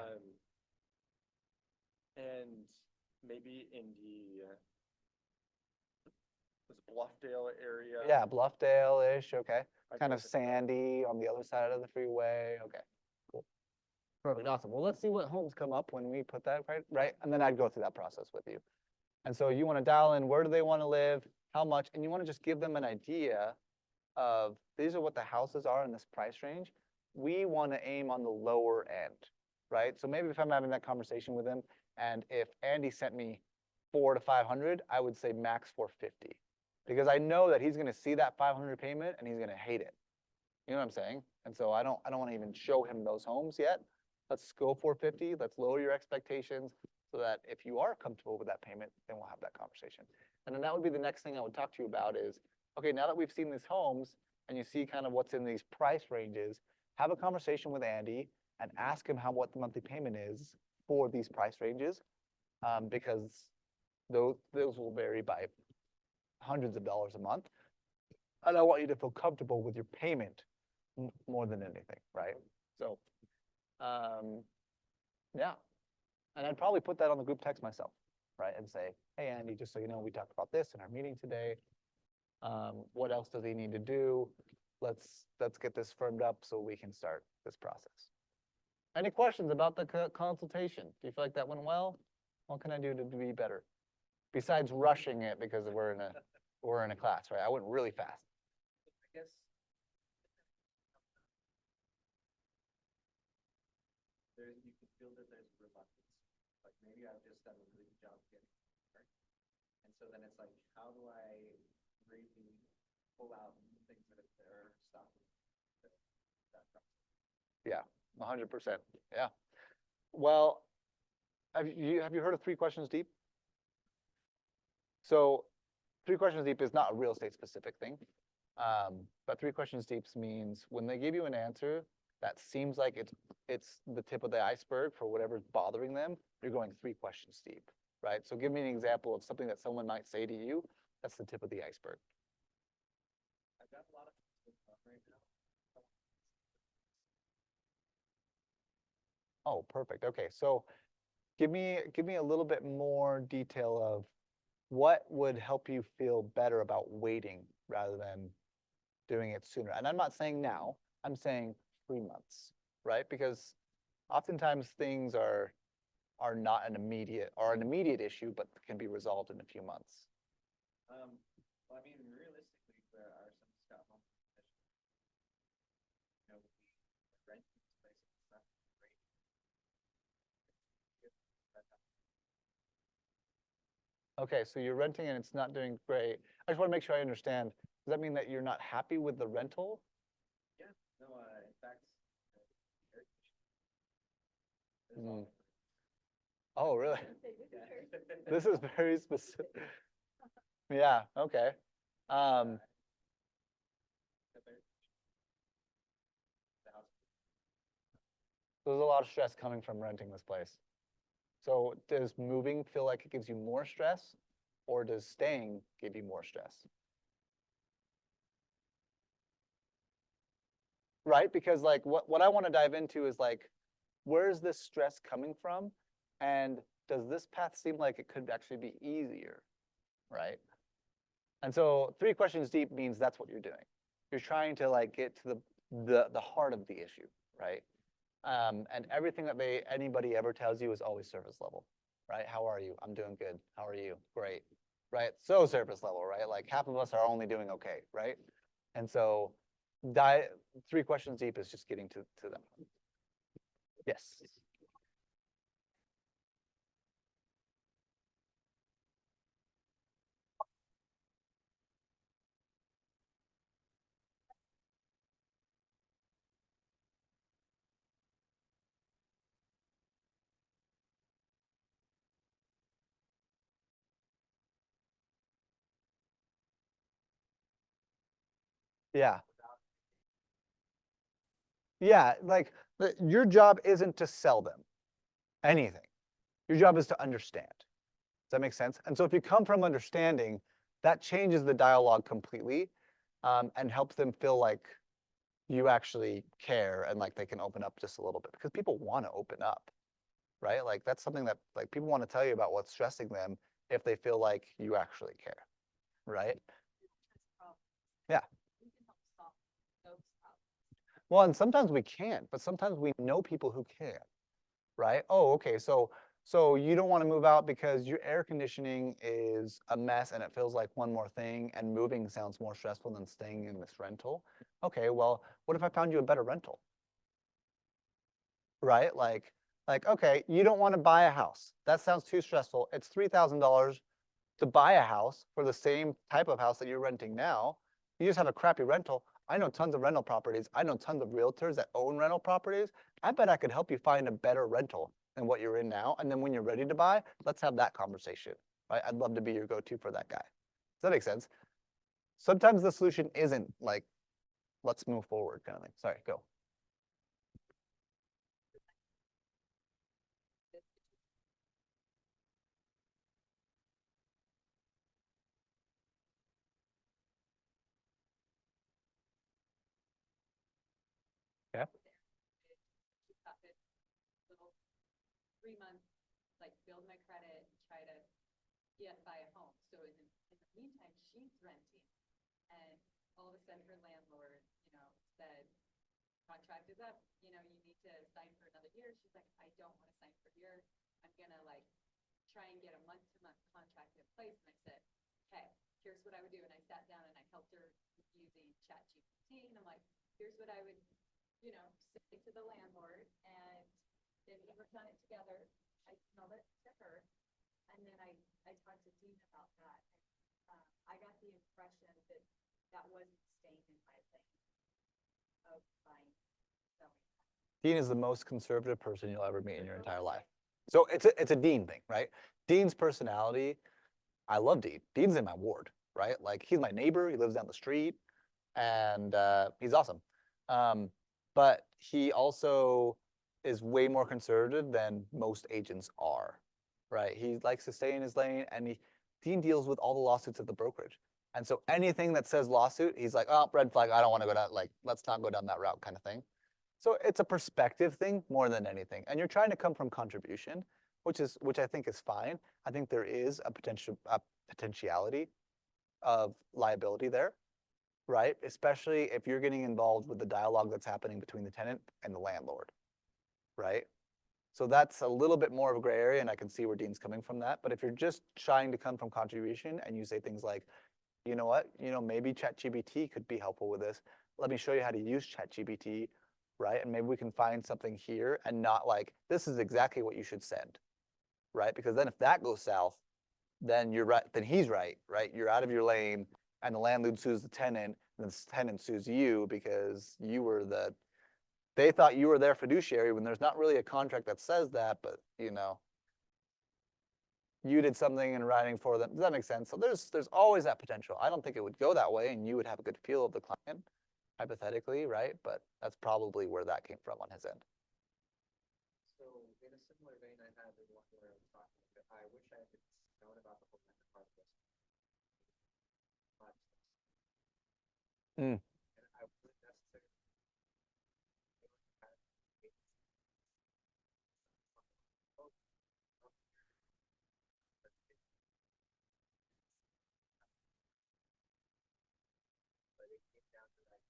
And maybe in this Bluffdale area. Yeah, Bluffdale-ish, okay. I Kind go of to- sandy on the other side of the freeway, okay, cool. Perfect, awesome. Well, let's see what homes come up when we put that right, and then I'd go through that process with you. And so you want to dial in, where do they want to live, how much, and you want to just give them an idea of, these are what the houses are in this price range. We want to aim on the lower end, right? So maybe if I'm having that conversation with him, and if Andy sent me 400 to 500, I would say max 450. Because I know that he's gonna see that 500 payment and he's gonna hate it. You know what I'm saying? And so I don't wanna even show him those homes yet. Let's go 450, let's lower your expectations so that if you are comfortable with that payment, then we'll have that conversation. And then that would be the next thing I would talk to you about is, okay, now that we've seen these homes and you see kind of what's in these price ranges, have a conversation with Andy and ask him what the monthly payment is for these price ranges, because those will vary by hundreds of dollars a month. And I want you to feel comfortable with your payment more than anything, right? So, yeah. And I'd probably put that on the group text myself, right? And say, hey, Andy, just so you know, we talked about this in our meeting today. What else does he need to do? Let's get this firmed up so we can start this process. Any questions about the consultation? Do you feel like that went well? What can I do to be better? Besides rushing it because we're in a class, right? I went really fast. I guess you can feel that there's reluctance. Like maybe I've just done a really good job getting there. And so then it's like, how do I really pull out things that are stopping that process? Yeah, 100%. Yeah. Well, have you heard of 3 questions deep? So 3 questions deep is not a real estate specific thing. But 3 questions deep means when they give you an answer that seems like it's the tip of the iceberg for whatever's bothering them, you're going 3 questions deep, right? So give me an example of something that someone might say to you, that's the tip of the iceberg. I've got a lot of things going on right now. Oh, perfect. Okay, so give me a little bit more detail of what would help you feel better about waiting rather than doing it sooner. And I'm not saying now, I'm saying 3 months, right? Because oftentimes things are not an immediate issue, but can be resolved in a few months. Well, I mean, realistically, there are some Scott home positions. You know, we rent this place, it's not great. Okay, so you're renting and it's not doing great. I just want to make sure I understand. Does that mean that you're not happy with the rental? Yeah, no, in fact, air conditioning is Mm. all. Oh, really? Yeah. This is very specific. Yeah, okay. The house. There's a lot of stress coming from renting this place. So does moving feel like it gives you more stress, or does staying give you more stress? Right? Because like what I want to dive into is like, where is this stress coming from? And does this path seem like it could actually be easier? Right? And so 3 questions deep means that's what you're doing. You're trying to like get to the heart of the issue, right? And everything that anybody ever tells you is always surface level, right? How are you? I'm doing good. How are you? Great, right? So surface level, right? Like half of us are only doing okay, right? And so 3 questions deep is just getting to them. Yes. Yeah. Yeah, like your job isn't to sell them anything. Your job is to understand. Does that make sense? And so if you come from understanding, that changes the dialogue completely, and helps them feel like you actually care and like they can open up just a little bit, because people want to open up, right? Like that's something that like people want to tell you about what's stressing them if they feel like you actually care, right? Yeah. Well, and sometimes we can't, but sometimes we know people who can, right? Oh, okay, so you don't want to move out because your air conditioning is a mess and it feels like one more thing, and moving sounds more stressful than staying in this rental. Okay, well, what if I found you a better rental? Right? Like, okay, you don't want to buy a house. That sounds too stressful. It's $3,000 to buy a house for the same type of house that you're renting now. You just have a crappy rental. I know tons of rental properties. I know tons of realtors that own rental properties. I bet I could help you find a better rental than what you're in now. And then when you're ready to buy, let's have that conversation, right? I'd love to be your go-to for that guy. Does that make sense? Sometimes the solution isn't like let's move forward kind of thing. Sorry, go. Yeah. Little 3 months, like build my credit, try to buy a home. So in the meantime, she's renting, and all of a sudden her landlord, said, contract is up, you need to sign for another year. She's like, I don't want to sign for a year. I'm gonna try and get a month-to-month contract in place. And I said, okay, here's what I would do. And I sat down and I helped her using ChatGPT. And I'm like, here's what I would, say to the landlord. And then we worked on it together. I emailed it to her. And then I talked to Dean about that. And I got the impression that that wasn't staying in my lane of buying, selling. Dean is the most conservative person you'll ever meet in your entire life. So it's a Dean thing, right? Dean's personality, I love Dean. Dean's in my ward, right? Like he's my neighbor. He lives down the street, and he's awesome. But he also is way more conservative than most agents are, right? He likes to stay in his lane, and Dean deals with all the lawsuits at the brokerage. And so anything that says lawsuit, he's like, oh, red flag. I don't want to go down. Like, let's not go down that route, kind of thing. So it's a perspective thing more than anything. And you're trying to come from contribution, which I think is fine. I think there is a potentiality of liability there, right? Especially if you're getting involved with the dialogue that's happening between the tenant and the landlord, right? So that's a little bit more of a gray area, and I can see where Dean's coming from that. But if you're just trying to come from contribution and you say things like, you know what, maybe ChatGPT could be helpful with this. Let me show you how to use ChatGPT, right? And maybe we can find something here and not like, this is exactly what you should send, right? Because then if that goes south, then you're right, then he's right? You're out of your lane, and the landlord sues the tenant, and the tenant sues you because they thought you were their fiduciary when there's not really a contract that says that, but you did something in writing for them. Does that make sense? So there's always that potential. I don't think it would go that way, and you would have a good feel of the client, hypothetically, right? But that's probably where that came from on his end. So in a similar vein, I had the one where I was talking that I wish I had known about the whole method part of this. Mm. And I wouldn't necessarily but it came down to that.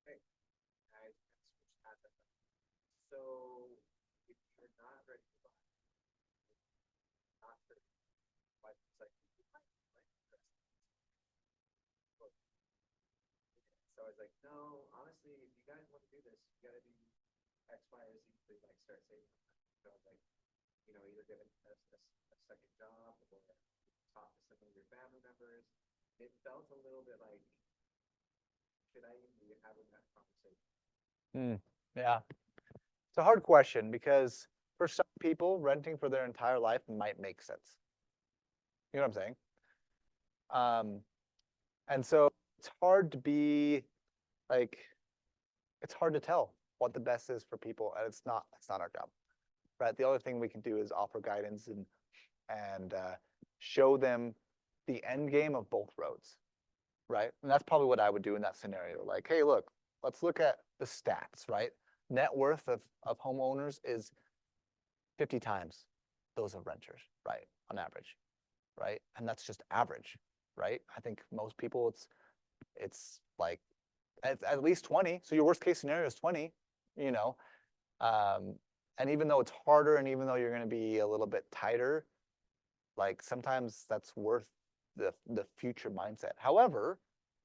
Okay, I switched hats up. So if you're not ready to buy, not ready, but it's like you might so I was like, no, honestly, if you guys want to do this, you got to do X, Y, or Z to start saving. So like, either get a second job or talk to some of your family members. It felt a little bit like, should I even be having that conversation? Yeah. It's a hard question because for some people, renting for their entire life might make sense. You know what I'm saying? And so it's hard to be like, it's hard to tell what the best is for people, and it's not our job, right? The other thing we can do is offer guidance and show them the end game of both roads, right? And that's probably what I would do in that scenario. Like, hey, look, let's look at the stats, right? Net worth of homeowners is 50 times those of renters, right? On average, right? And that's just average, right? I think most people it's like at least 20. So your worst case scenario is 20, and even though it's harder and even though you're going to be a little bit tighter, like sometimes that's worth the future mindset. However,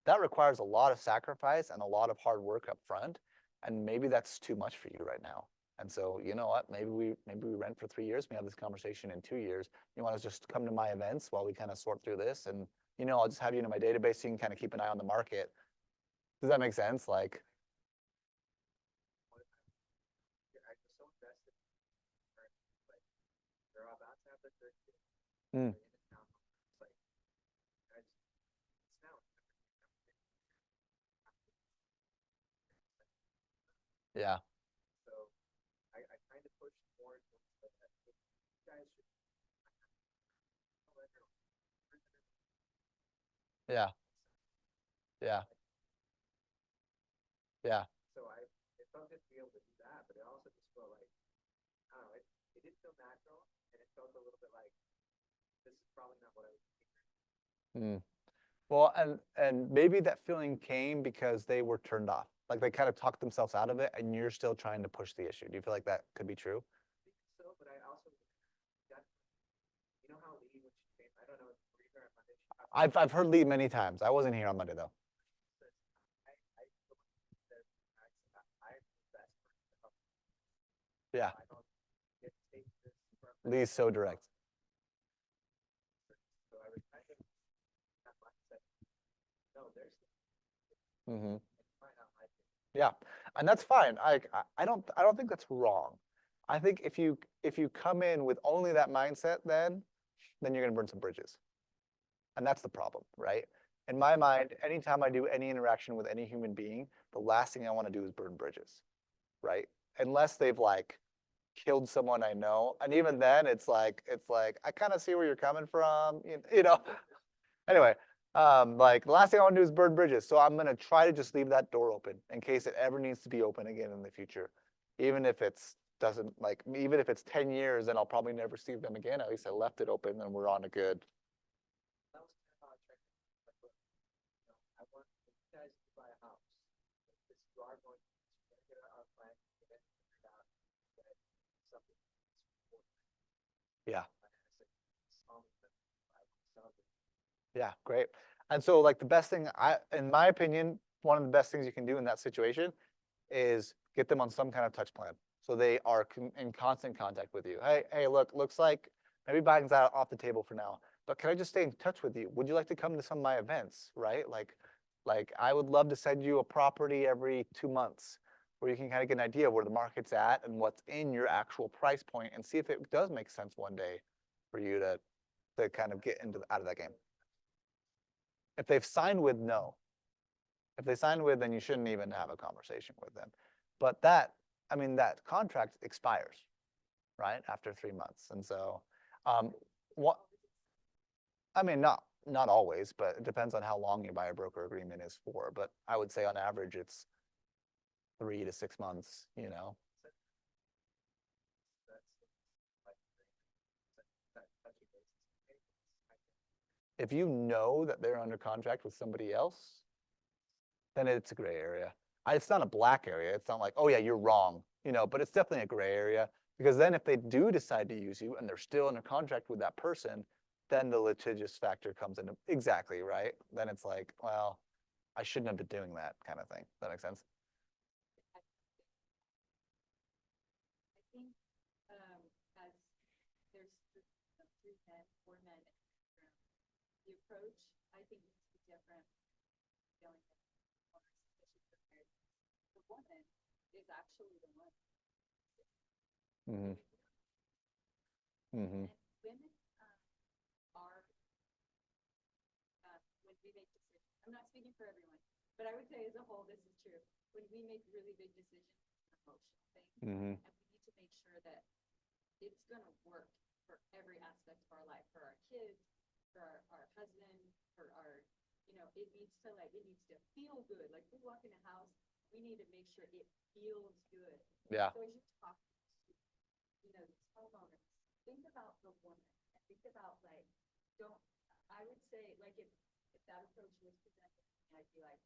that requires a lot of sacrifice and a lot of hard work up front. And maybe that's too much for you right now. And so, you know what, maybe we rent for 3 years. We have this conversation in 2 years. You want to just come to my events while we kind of sort through this, and I'll just have you in my database so you can kind of keep an eye on the market. Does that make sense? Like, I was so invested in like they're about to have their third kid. Mm. They're in a town. It's like it's now. Yeah. So I kind of push more towards that. You guys should. Yeah. Yeah. Yeah. So it felt good to be able to do that, but it also just felt like, I don't know, it didn't feel natural, and it felt a little bit like, this is probably not what I was thinking. Mm. Well, and maybe that feeling came because they were turned off. Like they kind of talked themselves out of it, and you're still trying to push the issue. Do you feel like that could be true? I think so, but I also, got, you know how Lee, when she came, I don't know, were you here on Monday? She talked about I've heard Lee many times. I wasn't here on Monday though. this. I feel like that I'm the best person to help. Yeah. I don't get to take this from Lee's so direct. So I was kind of that mindset. No, there's Mm-hmm. might not like it. Yeah, and that's fine. I don't think that's wrong. I think if you come in with only that mindset, then you're gonna burn some bridges, and that's the problem, right? In my mind, anytime I do any interaction with any human being, the last thing I want to do is burn bridges, right? Unless they've like killed someone I know, and even then, it's like I kind of see where you're coming from, you know. Anyway, like the last thing I want to do is burn bridges. So I'm gonna try to just leave that door open in case it ever needs to be open again in the future. Even if it's doesn't like even if it's 10 years and I'll probably never see them again, at least I left it open and we're on a good. That was kind of how I tried to, like, look, I want you guys to buy a house. If you are going to get our plan, get it figured out, that something is important. Yeah. And I said, solve it, I will solve it. Yeah, great. And so like the best thing in my opinion, one of the best things you can do in that situation is get them on some kind of touch plan. So they are in constant contact with you. Hey, look, looks like maybe buying's out off the table for now, but can I just stay in touch with you? Would you like to come to some of my events, right? Like I would love to send you a property every 2 months where you can kind of get an idea of where the market's at and what's in your actual price point and see if it does make sense one day for you to kind of get out of that game. If they've signed with, no. If they signed with, then you shouldn't even have a conversation with them. But I mean, that contract expires, right, after 3 months. And so, what? I mean, not always, but it depends on how long your buyer broker agreement is for. But I would say on average, it's 3 to 6 months. You know, That's like that touchy basis. if you know that they're under contract with somebody else, then it's a gray area. It's not a black area. It's not like, oh yeah, you're wrong, you know, but it's definitely a gray area because then if they do decide to use you and they're still under contract with that person, then the litigious factor comes into exactly, right? Then it's like, well, I shouldn't have been doing that kind of thing. Does that make sense? I think, as there's three men, 4 men in this room, the approach, I think, needs to be different. Dealing with owners, especially for marriage. The woman is actually the one. Mm-hmm. Mm-hmm. And women are, when we make decisions, I'm not speaking for everyone, but I would say as a whole, this is true. When we make really big decisions, it's an emotional thing. Mm-hmm. And we need to make sure that it's gonna work for every aspect of our life, for our kids, for our husband, for our, it needs to feel good. Like we walk in a house, we need to make sure it feels good. Yeah. So as you talk to, these homeowners, think about the woman and think about I would say like if that approach was presented to me, I'd be like,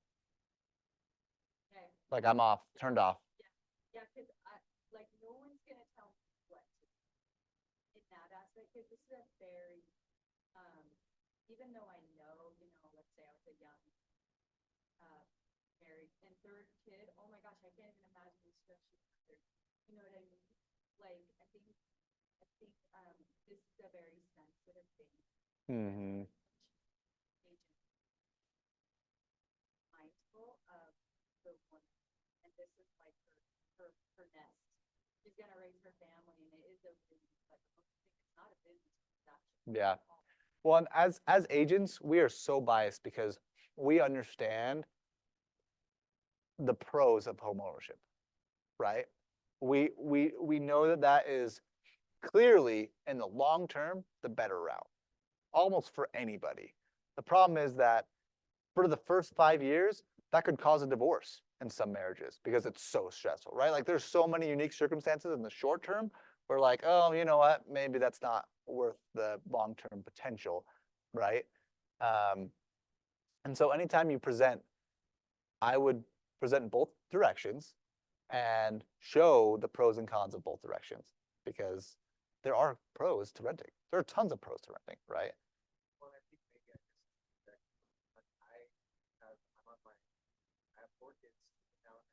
okay. Like I'm off, turned off. Yeah, because no one's gonna tell me what to do in that aspect, because this is a very, even though I know, let's say I was a young, married and third kid, oh my gosh, I can't even imagine the stress she went through. You know what I mean? Like, I think, this is a very sensitive thing. Mm-hmm. Agent mindful of the woman, and this is like her nest. She's gonna raise her family, and it is a really it's not a business transaction. Yeah. Well, and as agents, we are so biased because we understand the pros of home ownership. right? We know that that is clearly in the long term the better route, almost for anybody. The problem is that for the first 5 years, that could cause a divorce in some marriages because it's so stressful, right? Like there's so many unique circumstances in the short term where like, oh, you know what, maybe that's not worth the long-term potential, right? Um, and so anytime you present, I would present both directions and show the pros and cons of both directions because there are pros to renting. There are tons of pros to renting, right? Well, I think maybe I just, that, but I'm on my, I have 4 kids now and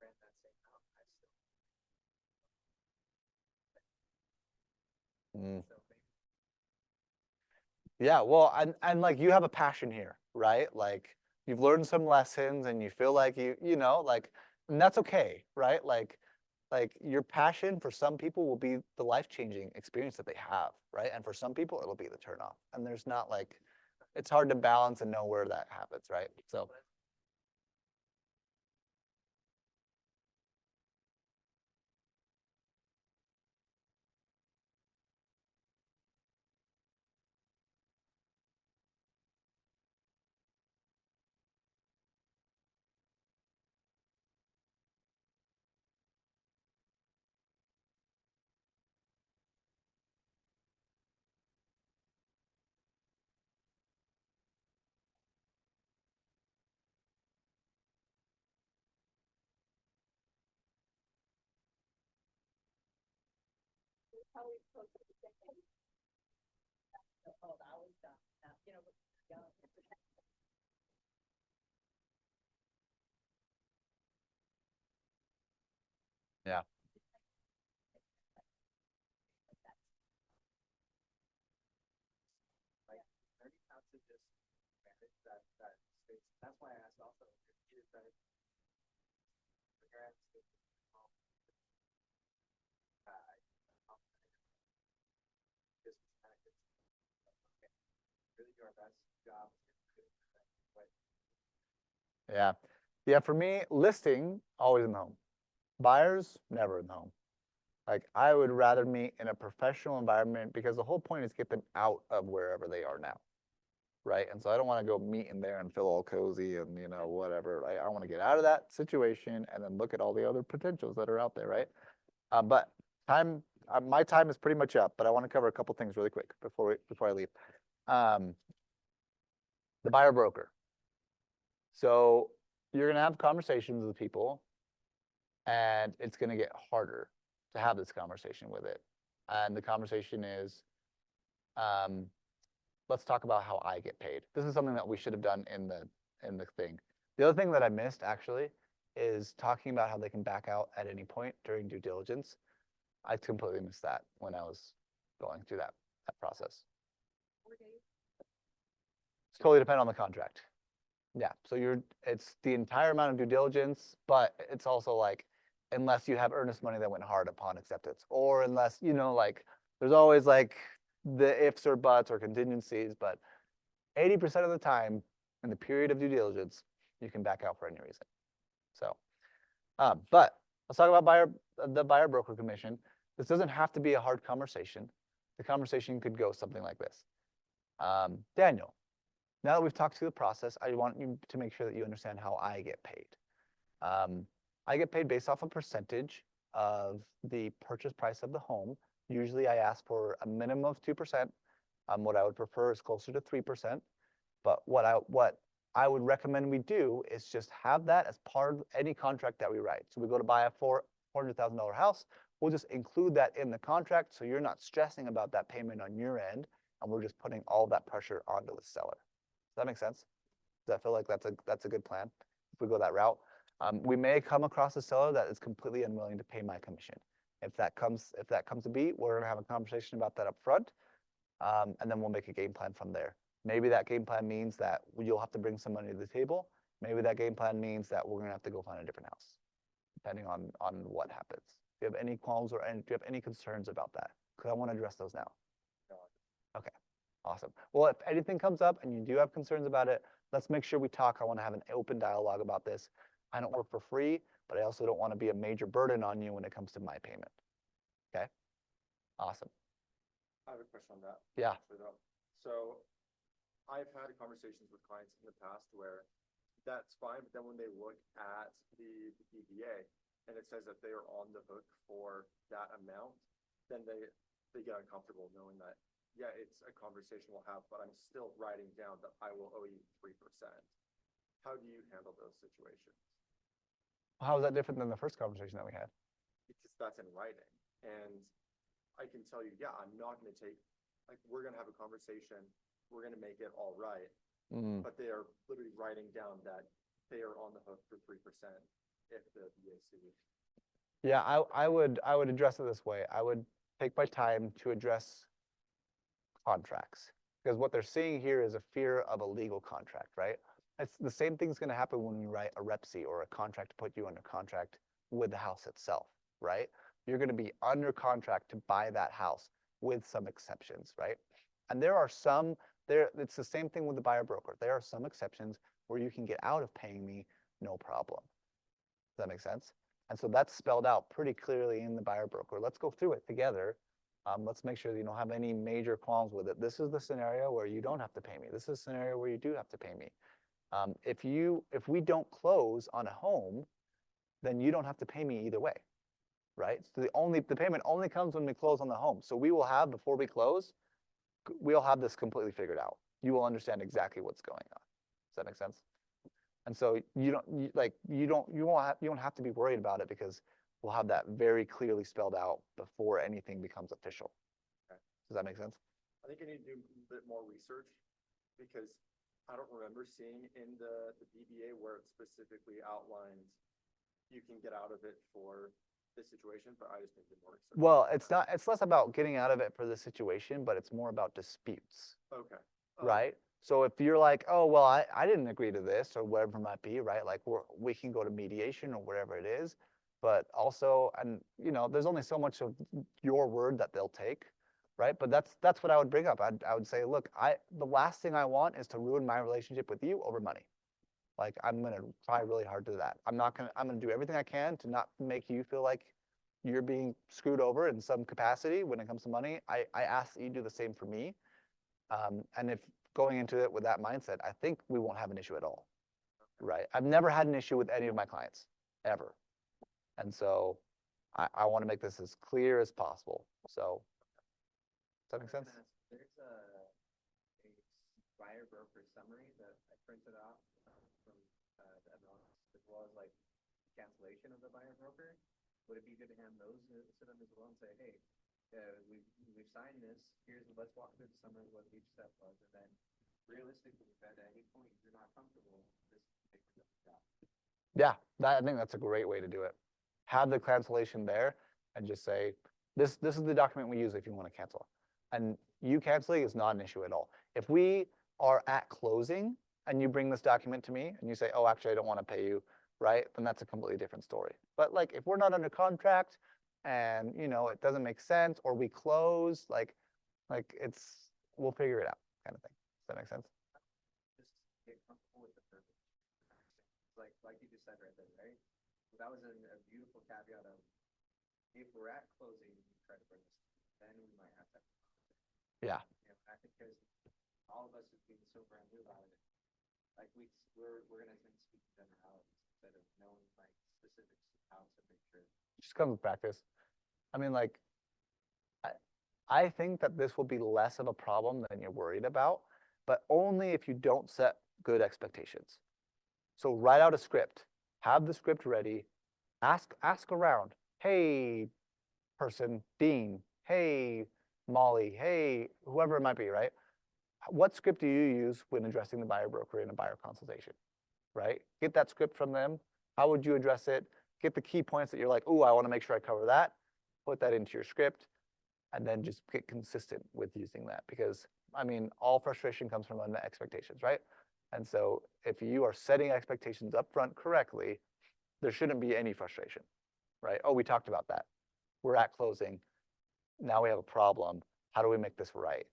rent that same house. I still, Mm. so maybe. Yeah, well, and like you have a passion here, right? Like you've learned some lessons and you feel like you know, like, and that's okay, right? Like your passion for some people will be the life-changing experience that they have, right? And for some people it'll be the turnoff. And there's not like, it's hard to balance and know where that happens, right? So yeah. Like learning how to just manage that space. That's why I asked also if you decided when you're at space, just kind of just okay, really do our best job. But Yeah. Yeah, for me, listing always in the home. Buyers never in the home. Like I would rather meet in a professional environment because the whole point is get them out of wherever they are now. Right. And so I don't want to go meet in there and feel all cozy and you know, whatever. Right? I want to get out of that situation and then look at all the other potentials that are out there, right? But time, my time is pretty much up, but I want to cover a couple things really quick before I leave. Um, the buyer broker. So you're gonna have conversations with people and it's going to get harder to have this conversation with it. And the conversation is, um, let's talk about how I get paid. This is something that we should have done in the thing. The other thing that I missed actually is talking about how they can back out at any point during due diligence. I completely missed that when I was going through that process. It's totally dependent on the contract. Yeah, so it's the entire amount of due diligence, but it's also like, unless you have earnest money that went hard upon acceptance, or unless, you know, like, there's always like the ifs or buts or contingencies, but 80% of the time in the period of due diligence, you can back out for any reason. So, but let's talk about the buyer broker commission. This doesn't have to be a hard conversation. The conversation could go something like this. Daniel, now that we've talked through the process, I want you to make sure that you understand how I get paid. I get paid based off a percentage of the purchase price of the home. Usually I ask for a minimum of 2%. What I would prefer is closer to 3%. But what I would recommend we do is just have that as part of any contract that we write. So we go to buy a $400,000 house, we'll just include that in the contract so you're not stressing about that payment on your end, and we're just putting all that pressure onto the seller. Does that make sense? Does that feel like that's a good plan if we go that route? We may come across a seller that is completely unwilling to pay my commission. If that comes to be, we're gonna have a conversation about that up front, and then we'll make a game plan from there. Maybe that game plan means that you'll have to bring some money to the table. Maybe that game plan means that we're gonna have to go find a different house, depending on what happens. Do you have any qualms or do you have any concerns about that? Because I want to address those now. Okay, awesome. Well, if anything comes up and you do have concerns about it, let's make sure we talk. I want to have an open dialogue about this. I don't work for free. but I also don't want to be a major burden on you when it comes to my payment. Okay? Awesome. I have a question on that. Yeah. actually, though. So I've had conversations with clients in the past where that's fine, but then when they look at the DBA and it says that they are on the hook for that amount, then they get uncomfortable knowing that, yeah, it's a conversation we'll have, but I'm still writing down that I will owe you 3%. How do you handle those situations? How is that different than the first conversation that we had? Because that's in writing. And I can tell you, yeah, I'm not going to take, like, we're going to have a conversation, we're going to make it all right. Mm. But they are literally writing down that they are on the hook for 3% if the BAC. Yeah, I would address it this way. I would take my time to address contracts, because what they're seeing here is a fear of a legal contract, right? It's the same thing's going to happen when you write a REPC or a contract to put you under contract with the house itself, right? You're going to be under contract to buy that house with some exceptions, right? And there are some it's the same thing with the buyer broker. There are some exceptions where you can get out of paying me no problem. Does that make sense? And so that's spelled out pretty clearly in the buyer broker. Let's go through it together. Let's make sure that you don't have any major qualms with it. This is the scenario where you don't have to pay me. This is a scenario where you do have to pay me. If we don't close on a home, then you don't have to pay me either way, right? So the payment only comes when we close on the home. So we will have, before we close, we'll have this completely figured out. You will understand exactly what's going on. Does that make sense? And so you don't have to be worried about it, because we'll have that very clearly spelled out before anything becomes official. Okay. Does that make sense? I think I need to do a bit more research, because I don't remember seeing in the BBA where it specifically outlines you can get out of it for this situation, but I just need to do more research. Well, it's less about getting out of it for the situation, but it's more about disputes, Okay. right? So if you're like, oh, well, I didn't agree to this, or whatever it might be, right? Like we can go to mediation or whatever it is, but also, and there's only so much of your word that they'll take, right? But that's what I would bring up. I would say, look, the last thing I want is to ruin my relationship with you over money. Like, I'm gonna try really hard to do that. I'm gonna do everything I can to not make you feel like you're being screwed over in some capacity when it comes to money. I ask that you do the same for me. And if going into it with that mindset, I think we won't have an issue at all, right? I've never had an issue with any of my clients, ever. And so I want to make this as clear as possible. So, does that make sense? There's a buyer broker summary that I printed off from the MLS, as well as like cancellation of the buyer broker. Would it be good to hand those to them as well and say, hey, we've signed this. Let's walk through the summary of what each step was, and then realistically, if at any point you're not comfortable, this takes the job. Yeah, I think that's a great way to do it. Have the cancellation there and just say, this is the document we use if you want to cancel. And you canceling is not an issue at all. If we are at closing and you bring this document to me and you say, oh, actually, I don't want to pay you, right? Then that's a completely different story. But like, if we're not under contract and it doesn't make sense, or we close, like we'll figure it out, kind of thing. Does that make sense? Just get comfortable with the verbiage. Like you just said right there, right? That was a beautiful caveat of, if we're at closing, you try to bring this, then we might have to. Yeah. I think because all of us have been so brand new about it, like we're gonna speak generalities instead of knowing like specifics of how to make sure. Just comes with practice. I mean, like, I think that this will be less of a problem than you're worried about, but only if you don't set good expectations. So write out a script, have the script ready, ask around, hey, person, Dean, hey, Molly, hey, whoever it might be, right? What script do you use when addressing the buyer broker in a buyer consultation, right? Get that script from them. How would you address it? Get the key points that you're like, oh, I want to make sure I cover that. Put that into your script, and then just get consistent with using that, because, I mean, all frustration comes from unmet expectations, right? And so if you are setting expectations up front correctly, there shouldn't be any frustration, right? Oh, we talked about that. We're at closing. Now we have a problem. How do we make this right?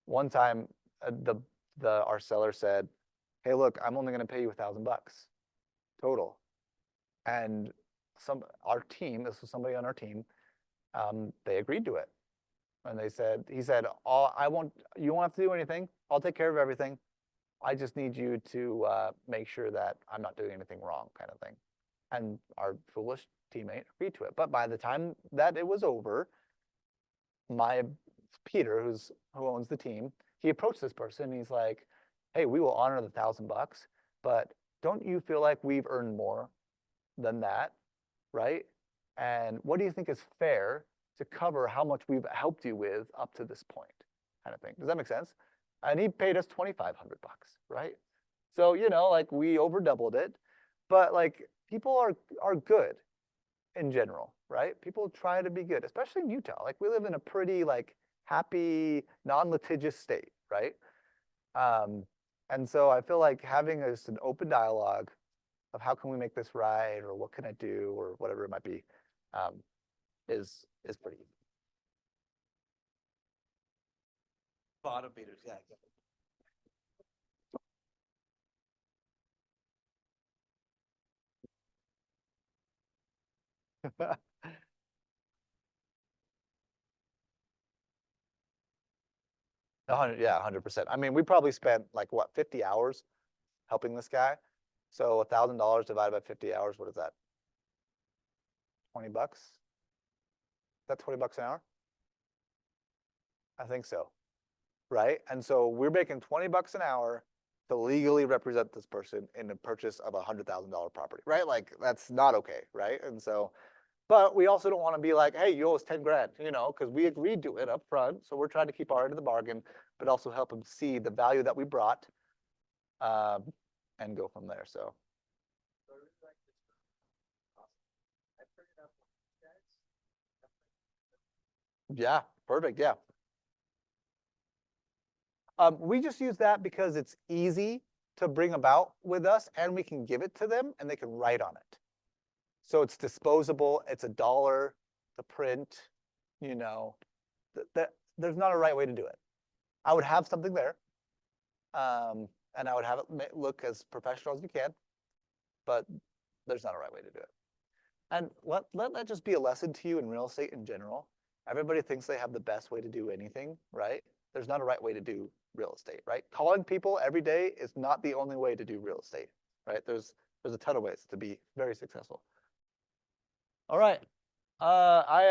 One time, our seller said, hey, look, I'm only going to pay you $1,000 total. And our team, this was somebody on our team, they agreed to it. And he said, you won't have to do anything. I'll take care of everything. I just need you to make sure that I'm not doing anything wrong, kind of thing. And our foolish teammate agreed to it. But by the time that it was over, Peter, who owns the team, he approached this person and he's like, hey, we will honor the $1,000, but don't you feel like we've earned more than that, right? And what do you think is fair to cover how much we've helped you with up to this point, kind of thing? Does that make sense? And he paid us $2,500, right? So, like we over doubled it, but like people are good in general, right? People try to be good, especially in Utah. Like we live in a pretty like happy, non-litigious state, right? And so I feel like having just an open dialogue of how can we make this right, or what can I do, or whatever it might be, is pretty easy. Bottom beaters, yeah. 100%. I mean, we probably spent like what, 50 hours helping this guy. So $1,000 divided by 50 hours, what is that? 20 bucks? Is that 20 bucks an hour? I think so. Right? And so we're making 20 bucks an hour to legally represent this person in the purchase of a $100,000 property, right? Like that's not okay, right? And so, but we also don't want to be like, hey, you owe us 10 grand, because we agreed to it up front. So we're trying to keep our end of the bargain, but also help them see the value that we brought, and go from there. So. So I really like this. Awesome. I printed out one of these guys. Yeah, perfect. Yeah. We just use that because it's easy to bring about with us, and we can give it to them and they can write on it. So it's disposable. It's $1 to print, there's not a right way to do it. I would have something there, and I would have it look as professional as you can, but there's not a right way to do it. And let that just be a lesson to you in real estate in general. Everybody thinks they have the best way to do anything, right? There's not a right way to do real estate, right? Calling people every day is not the only way to do real estate, right? There's a ton of ways to be very successful. All right. I